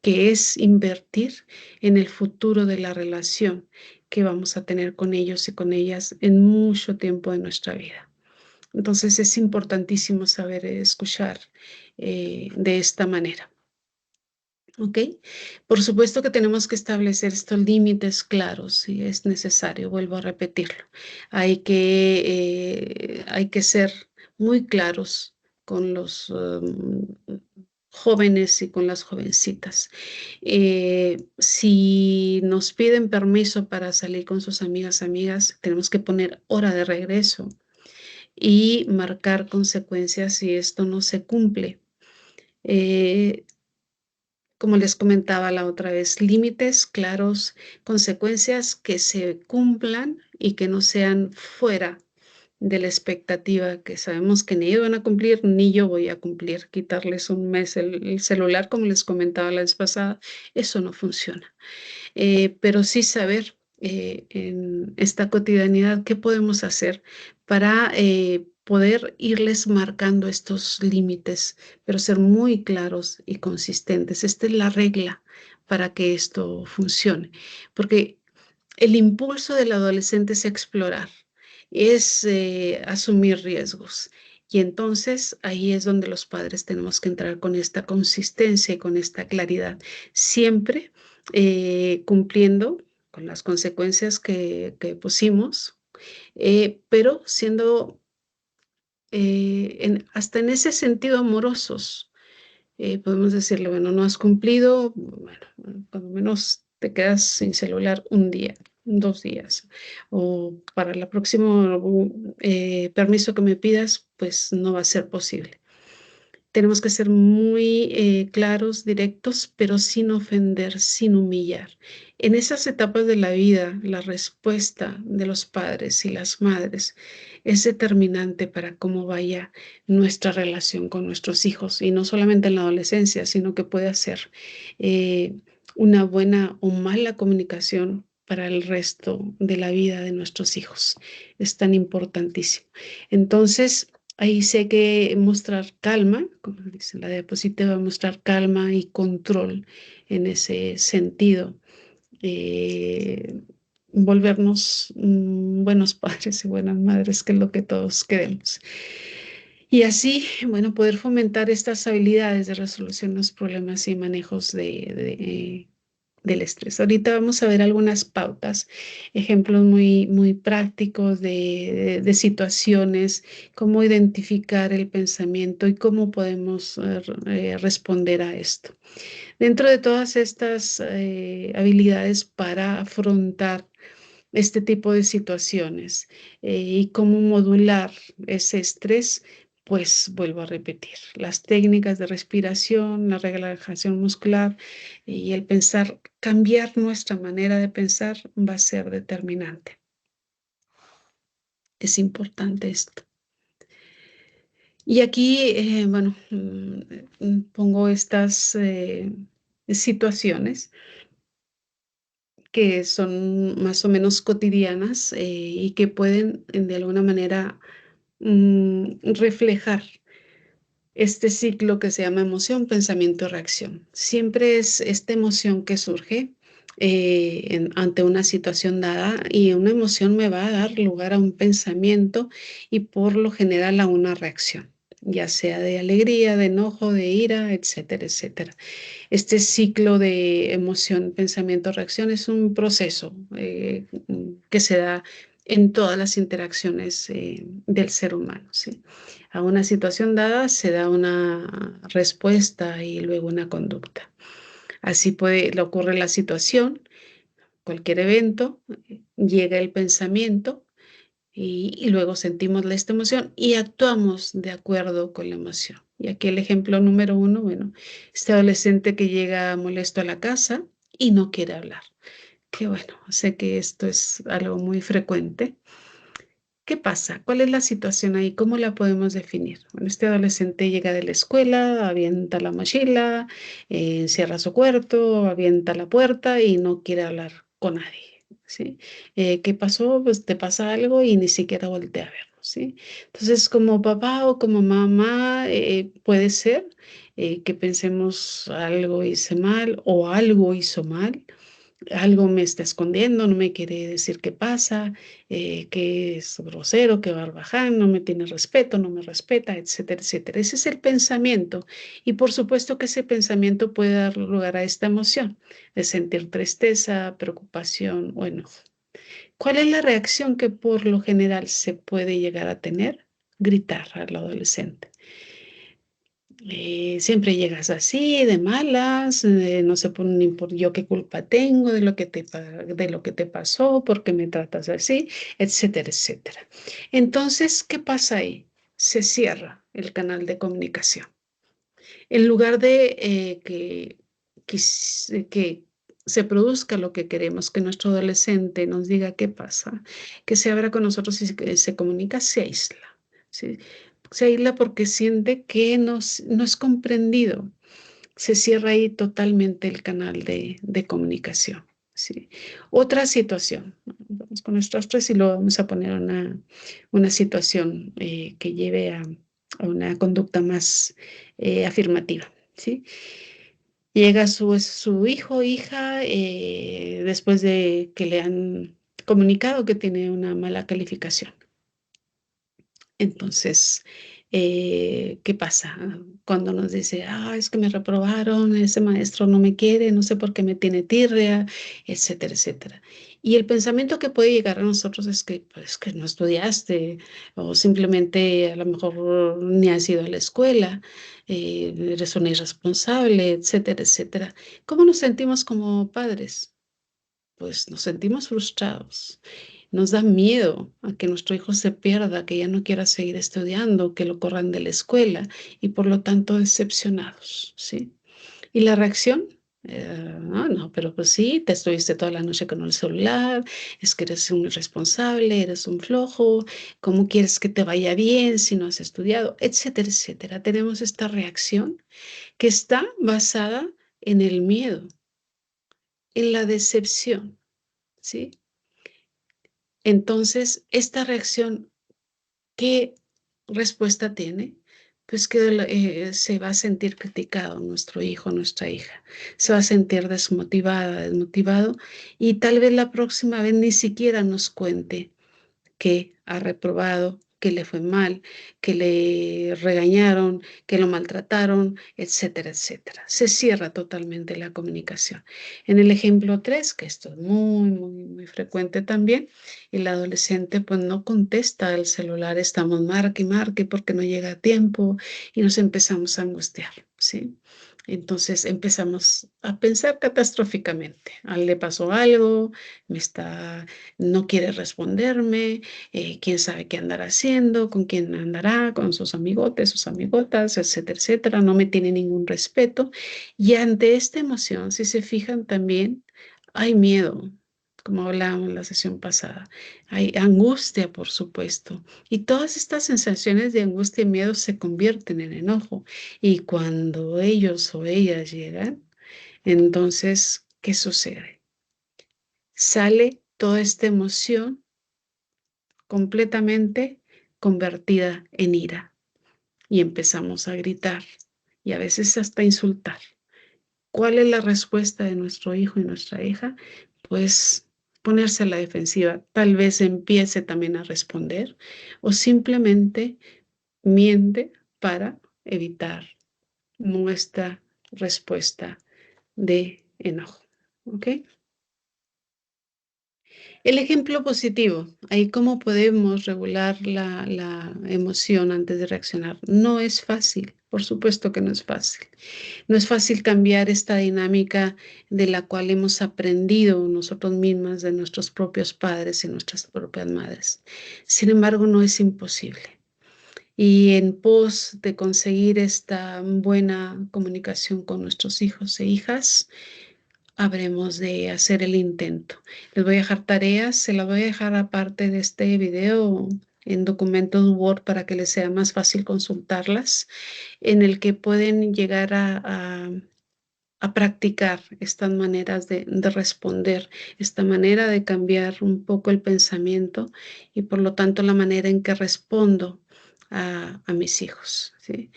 que es invertir en el futuro de la relación que vamos a tener con ellos y con ellas en mucho tiempo de nuestra vida. Entonces es importantísimo saber escuchar de esta manera. ¿Ok? Por supuesto que tenemos que establecer estos límites claros si es necesario, vuelvo a repetirlo. Hay que ser muy claros con los jóvenes y con las jovencitas. Si nos piden permiso para salir con sus amigas, tenemos que poner hora de regreso y marcar consecuencias si esto no se cumple. Eh, como les comentaba la otra vez, límites claros, consecuencias que se cumplan y que no sean fuera de la expectativa que sabemos que ni ellos van a cumplir ni yo voy a cumplir. Quitarles un mes el celular, como les comentaba la vez pasada, eso no funciona. Pero sí saber en esta cotidianidad qué podemos hacer para poder irles marcando estos límites, pero ser muy claros y consistentes. Esta es la regla para que esto funcione, porque el impulso del adolescente es explorar, es asumir riesgos. Y entonces ahí es donde los padres tenemos que entrar con esta consistencia y con esta claridad, siempre cumpliendo con las consecuencias que pusimos, pero siendo hasta en ese sentido amorosos. Podemos decirle, bueno, no has cumplido, bueno, cuando menos te quedas sin celular un día, 2 días, o para el próximo permiso que me pidas, pues no va a ser posible. Tenemos que ser muy claros, directos, pero sin ofender, sin humillar. En esas etapas de la vida, la respuesta de los padres y las madres es determinante para cómo vaya nuestra relación con nuestros hijos, y no solamente en la adolescencia, sino que puede ser eh, una buena o mala comunicación para el resto de la vida de nuestros hijos. Es tan importantísimo. Entonces, ahí sí hay que mostrar calma, como dice la diapositiva, mostrar calma y control en ese sentido. Eh, volvernos buenos padres y buenas madres, que es lo que todos queremos. Y así, bueno, poder fomentar estas habilidades de resolución de los problemas y manejos del estrés. Ahorita vamos a ver algunas pautas, ejemplos muy, muy prácticos de situaciones, cómo identificar el pensamiento y cómo podemos responder a esto. Dentro de todas estas habilidades para afrontar este tipo de situaciones y cómo modular ese estrés, pues vuelvo a repetir, las técnicas de respiración, la relajación muscular y el pensar, cambiar nuestra manera de pensar va a ser determinante. Es importante esto. Y aquí, bueno, pongo estas situaciones que son más o menos cotidianas y que pueden de alguna manera reflejar este ciclo que se llama emoción, pensamiento, reacción. Siempre es esta emoción que surge ante una situación dada, y una emoción me va a dar lugar a un pensamiento y por lo general a una reacción, ya sea de alegría, de enojo, de ira, etcétera, etcétera. Este ciclo de emoción, pensamiento, reacción es un proceso que se da en todas las interacciones del ser humano, ¿sí? A una situación dada se da una respuesta y luego una conducta. Así le ocurre la situación, cualquier evento, llega el pensamiento y luego sentimos esta emoción y actuamos de acuerdo con la emoción. Y aquí el ejemplo número uno, bueno, este adolescente que llega molesto a la casa y no quiere hablar. Que bueno, sé que esto es algo muy frecuente. ¿Qué pasa? ¿Cuál es la situación ahí? ¿Cómo la podemos definir? Bueno, este adolescente llega de la escuela, avienta la mochila, encierra su cuarto, avienta la puerta y no quiere hablar con nadie, ¿sí? ¿Qué pasó? Pues te pasa algo y ni siquiera voltea a verlo, ¿sí? Entonces, como papá o como mamá, puede ser que pensemos algo hice mal o algo hizo mal, algo me está escondiendo, no me quiere decir qué pasa, que es grosero, que barbaján, no me tiene respeto, no me respeta, etcétera, etcétera. Ese es el pensamiento. Y por supuesto que ese pensamiento puede dar lugar a esta emoción de sentir tristeza, preocupación o enojo. ¿Cuál es la reacción que por lo general se puede llegar a tener? Gritar al adolescente. Siempre llegas así, de malas, no sé ni por yo qué culpa tengo de lo que de lo que te pasó, por qué me tratas así, etcétera, etcétera. Entonces, ¿qué pasa ahí? Se cierra el canal de comunicación. En lugar de que se produzca lo que queremos, que nuestro adolescente nos diga qué pasa, que se abra con nosotros y se comunica, se aísla, ¿sí? Se aísla porque siente que no es comprendido. Se cierra ahí totalmente el canal de comunicación, ¿sí? Otra situación, ¿no? Vamos con nuestros tres y luego vamos a poner una situación que lleve a una conducta más afirmativa, ¿sí? Llega su hijo o hija después de que le han comunicado que tiene una mala calificación. Entonces, ¿qué pasa? Cuando nos dice, es que me reprobaron, ese maestro no me quiere, no sé por qué me tiene tirria, etcétera, etcétera. Y el pensamiento que puede llegar a nosotros es que, pues, que no estudiaste o simplemente a lo mejor ni has ido a la escuela, eres una irresponsable, etcétera, etcétera. ¿Cómo nos sentimos como padres? Pues nos sentimos frustrados. Nos da miedo a que nuestro hijo se pierda, que ya no quiera seguir estudiando, que lo corran de la escuela y por lo tanto decepcionados, ¿sí? ¿Y la reacción? No, no, pero pues sí, te estuviste toda la noche con el celular, es que eres un irresponsable, eres un flojo, ¿cómo quieres que te vaya bien si no has estudiado? Etcétera, etcétera. Tenemos esta reacción que está basada en el miedo, en la decepción, ¿sí? Entonces, esta reacción, ¿qué respuesta tiene? Pues que se va a sentir criticado nuestro hijo, nuestra hija. Se va a sentir desmotivada, desmotivado y tal vez la próxima vez ni siquiera nos cuente que ha reprobado, que le fue mal, que le regañaron, que lo maltrataron, etcétera, etcétera. Se cierra totalmente la comunicación. En el ejemplo 3, que esto es muy, muy, muy frecuente también, el adolescente pues no contesta al celular, estamos marque y marque porque no llega a tiempo y nos empezamos a angustiar, ¿sí? Entonces empezamos a pensar catastróficamente. A él le pasó algo, me está, no quiere responderme, quién sabe qué andará haciendo, con quién andará, con sus amigotes, sus amigotas, etcétera, etcétera, no me tiene ningún respeto. Y ante esta emoción, si se fijan también, hay miedo, como hablábamos en la sesión pasada, hay angustia, por supuesto, y todas estas sensaciones de angustia y miedo se convierten en enojo. Y cuando ellos o ellas llegan, entonces, ¿qué sucede? Sale toda esta emoción completamente convertida en ira y empezamos a gritar y a veces hasta insultar. ¿Cuál es la respuesta de nuestro hijo y nuestra hija? Pues ponerse a la defensiva. Tal vez empiece también a responder o simplemente miente para evitar nuestra respuesta de enojo. ¿Ok? El ejemplo positivo, ahí cómo podemos regular la emoción antes de reaccionar. No es fácil, por supuesto que no es fácil. No es fácil cambiar esta dinámica de la cual hemos aprendido nosotros mismas de nuestros propios padres y nuestras propias madres. Sin embargo, no es imposible. y en pos de conseguir esta buena comunicación con nuestros hijos e hijas, habremos de hacer el intento. Les voy a dejar tareas, se las voy a dejar aparte de este video en documentos Word para que les sea más fácil consultarlas, en el que pueden llegar a practicar estas maneras de responder, esta manera de cambiar un poco el pensamiento y por lo tanto la manera en que respondo a mis hijos, ¿sí?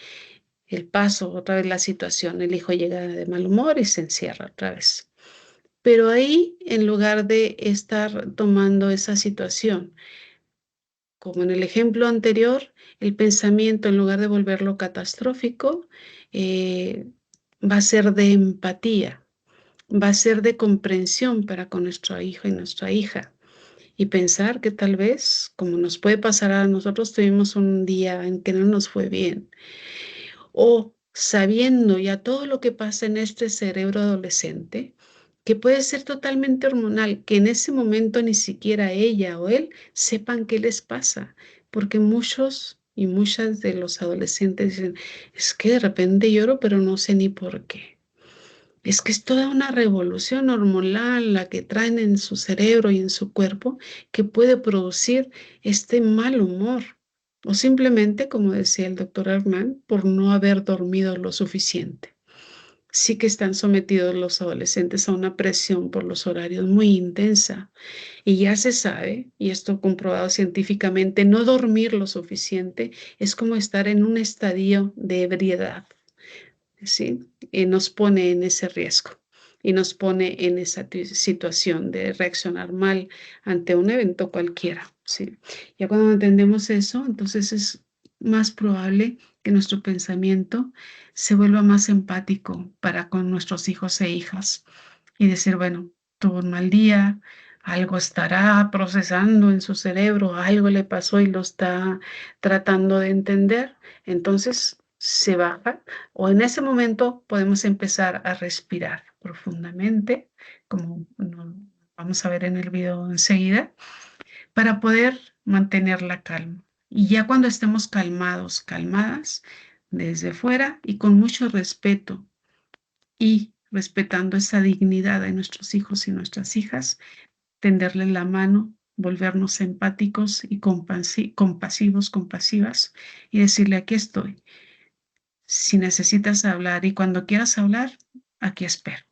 El paso, otra vez la situación, el hijo llega de mal humor y se encierra otra vez. Pero ahí, en lugar de estar tomando esa situación, como en el ejemplo anterior, el pensamiento, en lugar de volverlo catastrófico, eh, va a ser de empatía, va a ser de comprensión para con nuestro hijo y nuestra hija. Y pensar que tal vez, como nos puede pasar a nosotros, tuvimos un día en que no nos fue bien, o sabiendo ya todo lo que pasa en este cerebro adolescente, que puede ser totalmente hormonal, que en ese momento ni siquiera ella o él sepan qué les pasa, porque muchos y muchas de los adolescentes dicen, es que de repente lloro, pero no sé ni por qué. Es que es toda una revolución hormonal la que traen en su cerebro y en su cuerpo que puede producir este mal humor. O simplemente, como decía el doctor Armand, por no haber dormido lo suficiente. Sí que están sometidos los adolescentes a una presión por los horarios muy intensa. Y ya se sabe, y esto comprobado científicamente, no dormir lo suficiente es como estar en un estadio de ebriedad. ¿Sí? Nos pone en ese riesgo y nos pone en esa situación de reaccionar mal ante un evento cualquiera, ¿sí? Ya cuando entendemos eso, entonces es más probable que nuestro pensamiento se vuelva más empático para con nuestros hijos e hijas y decir, bueno, tuvo un mal día, algo estará procesando en su cerebro, algo le pasó y lo está tratando de entender, entonces se baja o en ese momento podemos empezar a respirar profundamente, como vamos a ver en el video enseguida, para poder mantener la calma. Y ya cuando estemos calmados, calmadas, desde fuera y con mucho respeto y respetando esa dignidad de nuestros hijos y nuestras hijas, tenderles la mano, volvernos empáticos y compasivos, compasivas y decirle, aquí estoy. Si necesitas hablar y cuando quieras hablar, aquí espero.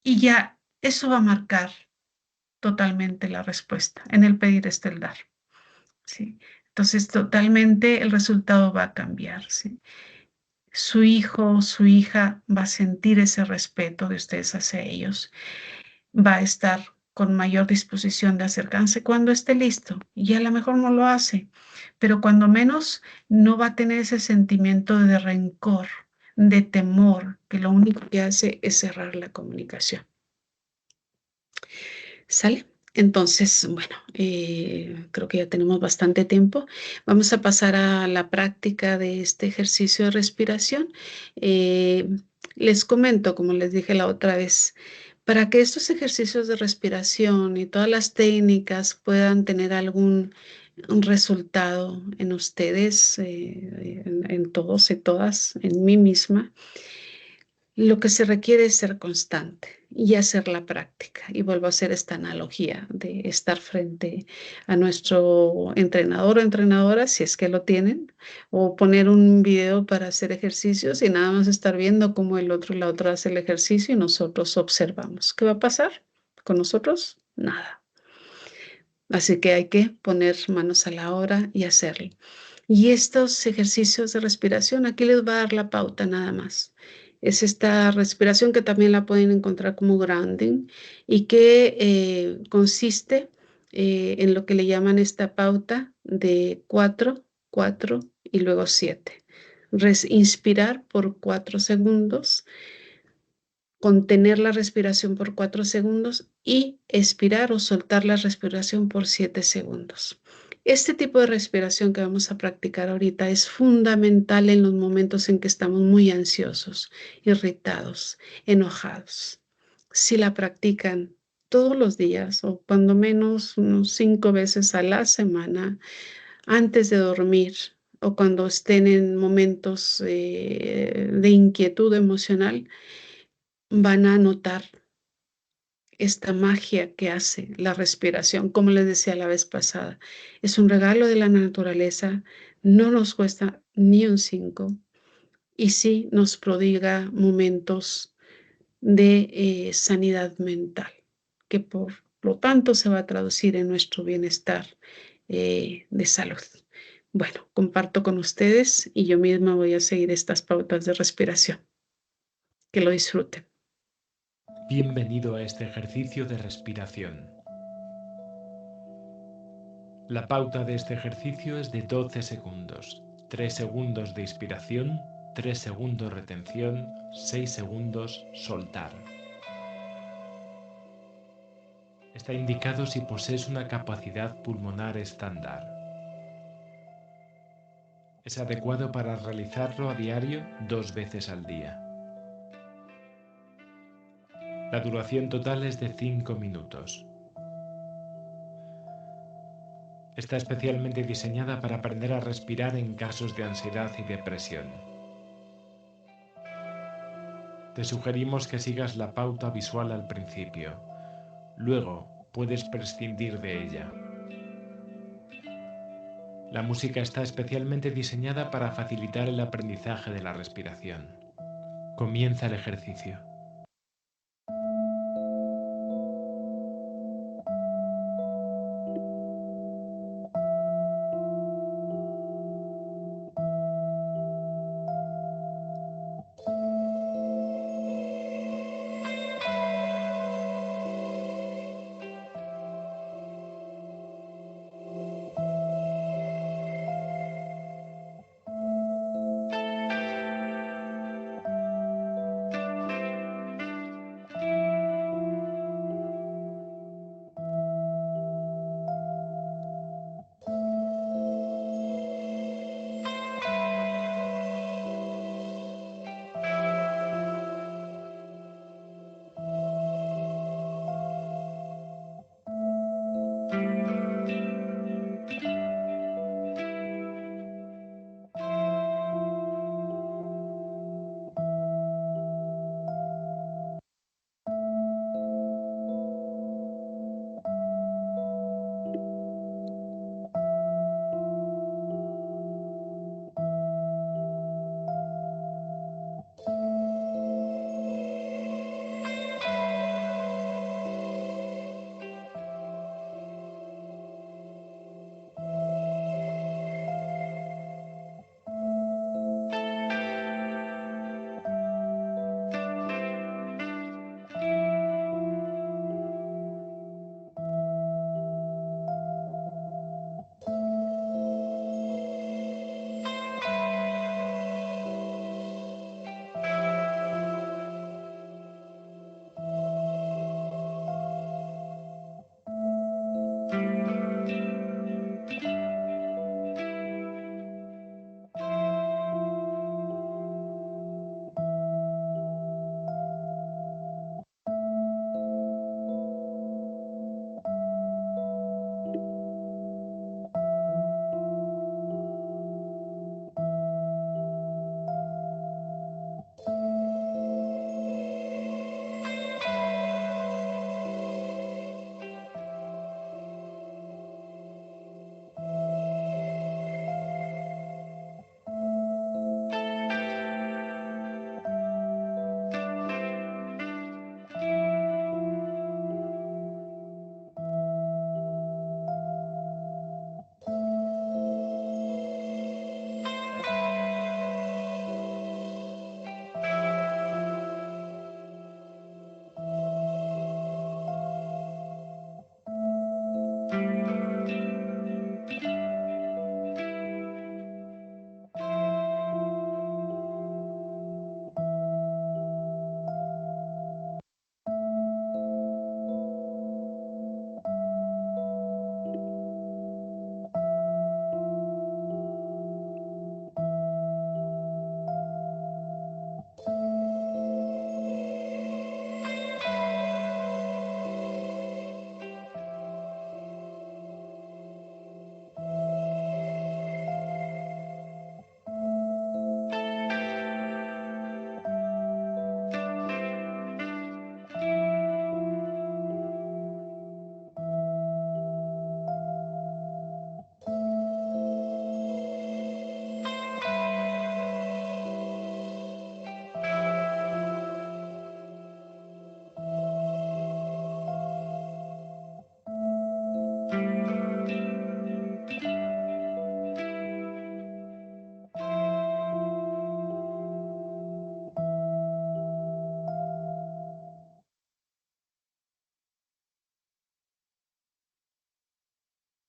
Y ya eso va a marcar totalmente la respuesta. En el pedir está el dar. ¿Sí? Entonces, totalmente el resultado va a cambiar. ¿Sí? Su hijo o su hija va a sentir ese respeto de ustedes hacia ellos. Va a estar con mayor disposición de acercarse cuando esté listo. Y a lo mejor no lo hace, pero cuando menos no va a tener ese sentimiento de rencor, de temor, que lo único que hace es cerrar la comunicación. ¿Sale? Entonces, bueno, creo que ya tenemos bastante tiempo. Vamos a pasar a la práctica de este ejercicio de respiración. Eh, Les comento, como les dije la otra vez, para que estos ejercicios de respiración y todas las técnicas puedan tener algún un resultado en ustedes, en todos y todas, en mí misma, lo que se requiere es ser constante y hacer la práctica. Y vuelvo a hacer esta analogía de estar frente a nuestro entrenador o entrenadora, si es que lo tienen, o poner un video para hacer ejercicios y nada más estar viendo cómo el otro y la otra hace el ejercicio y nosotros observamos. ¿Qué va a pasar con nosotros? Nada. Así que hay que poner manos a la obra y hacerlo. Y estos ejercicios de respiración, aquí les va a dar la pauta nada más. Es esta respiración que también la pueden encontrar como grounding y que consiste en lo que le llaman esta pauta de 4, 4 y luego 7. Inspirar por 4 segundos, contener la respiración por 4 segundos y expirar o soltar la respiración por 7 segundos. Este tipo de respiración que vamos a practicar ahorita es fundamental en los momentos en que estamos muy ansiosos, irritados, enojados. Si la practican todos los días o cuando menos unos 5 veces a la semana, antes de dormir o cuando estén en momentos de inquietud emocional, van a notar esta magia que hace la respiración, como les decía la vez pasada. Es un regalo de la naturaleza, no nos cuesta ni un 5 y sí nos prodiga momentos de sanidad mental, que por lo tanto se va a traducir en nuestro bienestar de salud. Bueno, comparto con ustedes y yo misma voy a seguir estas pautas de respiración. Que lo disfruten. Bienvenido a este ejercicio de respiración. La pauta de este ejercicio es de 12 segundos. 3 segundos de inspiración, 3 segundos retención, 6 segundos soltar. Está indicado si posees una capacidad pulmonar estándar. Es adecuado para realizarlo a diario 2 veces al día. La duración total es de 5 minutos. Está especialmente diseñada para aprender a respirar en casos de ansiedad y depresión. Te sugerimos que sigas la pauta visual al principio. Luego puedes prescindir de ella. La música está especialmente diseñada para facilitar el aprendizaje de la respiración. Comienza el ejercicio.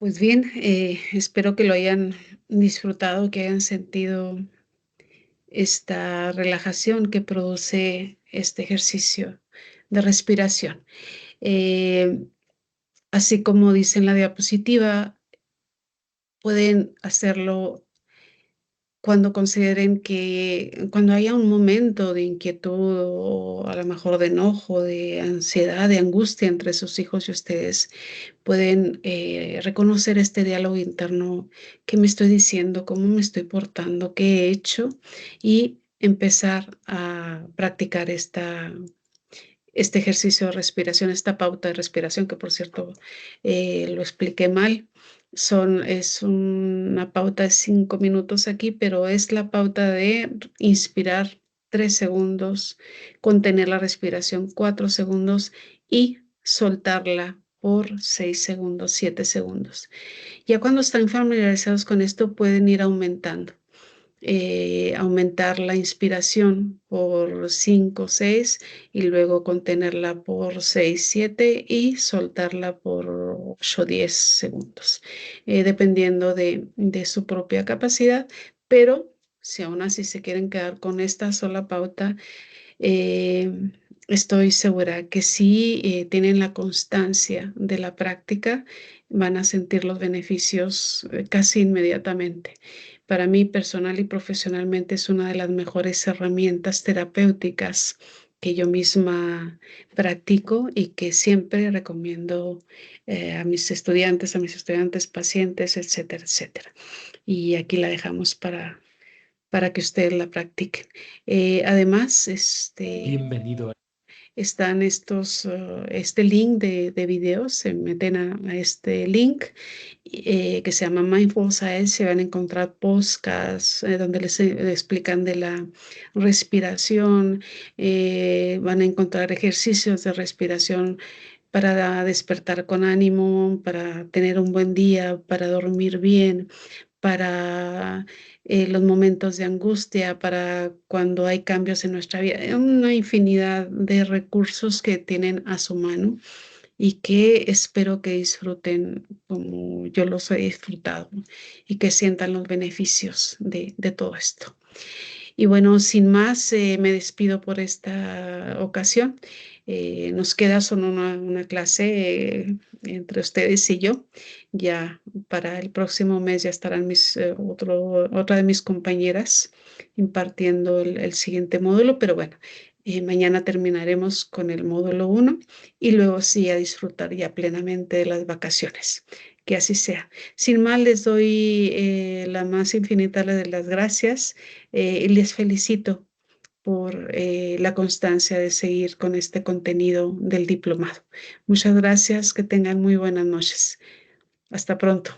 Pues bien, espero que lo hayan disfrutado, que hayan sentido esta relajación que produce este ejercicio de respiración. Eh, Así como dice en la diapositiva, pueden hacerlo cuando consideren que cuando haya un momento de inquietud o a lo mejor de enojo, de ansiedad, de angustia entre sus hijos y ustedes, pueden reconocer este diálogo interno: qué me estoy diciendo, cómo me estoy portando, qué he hecho, y empezar a practicar este ejercicio de respiración, esta pauta de respiración, que por cierto lo expliqué mal. Es una pauta de 5 minutos aquí, pero es la pauta de inspirar 3 segundos, contener la respiración 4 segundos y soltarla por 6 segundos, 7 segundos. Ya cuando están familiarizados con esto, pueden ir aumentar la inspiración por 5, 6 y luego contenerla por 6, 7 y soltarla por 8, 10 segundos, dependiendo de su propia capacidad. Pero si aún así se quieren quedar con esta sola pauta, eh, estoy segura que si tienen la constancia de la práctica, van a sentir los beneficios casi inmediatamente. Para mí, personal y profesionalmente, es una de las mejores herramientas terapéuticas que yo misma practico y que siempre recomiendo a mis estudiantes, pacientes, etcétera, etcétera. Y aquí la dejamos para que ustedes la practiquen. Además, Bienvenido a están este link de videos. Se meten a este link que se llama Mindful Science. Se van a encontrar podcasts donde les explican de la respiración. Van a encontrar ejercicios de respiración para despertar con ánimo, para tener un buen día, para dormir bien, para los momentos de angustia, para cuando hay cambios en nuestra vida. Una infinidad de recursos que tienen a su mano y que espero que disfruten como yo los he disfrutado y que sientan los beneficios de todo esto. Y bueno, sin más, me despido por esta ocasión. Nos queda solo una clase entre ustedes y yo. Ya para el próximo mes ya estarán otra de mis compañeras impartiendo el siguiente módulo, pero bueno, mañana terminaremos con el módulo 1 y luego sí a disfrutar ya plenamente de las vacaciones. Que así sea. Sin más, les doy la más infinita de las gracias y les felicito por la constancia de seguir con este contenido del diplomado. Muchas gracias, que tengan muy buenas noches. Hasta pronto.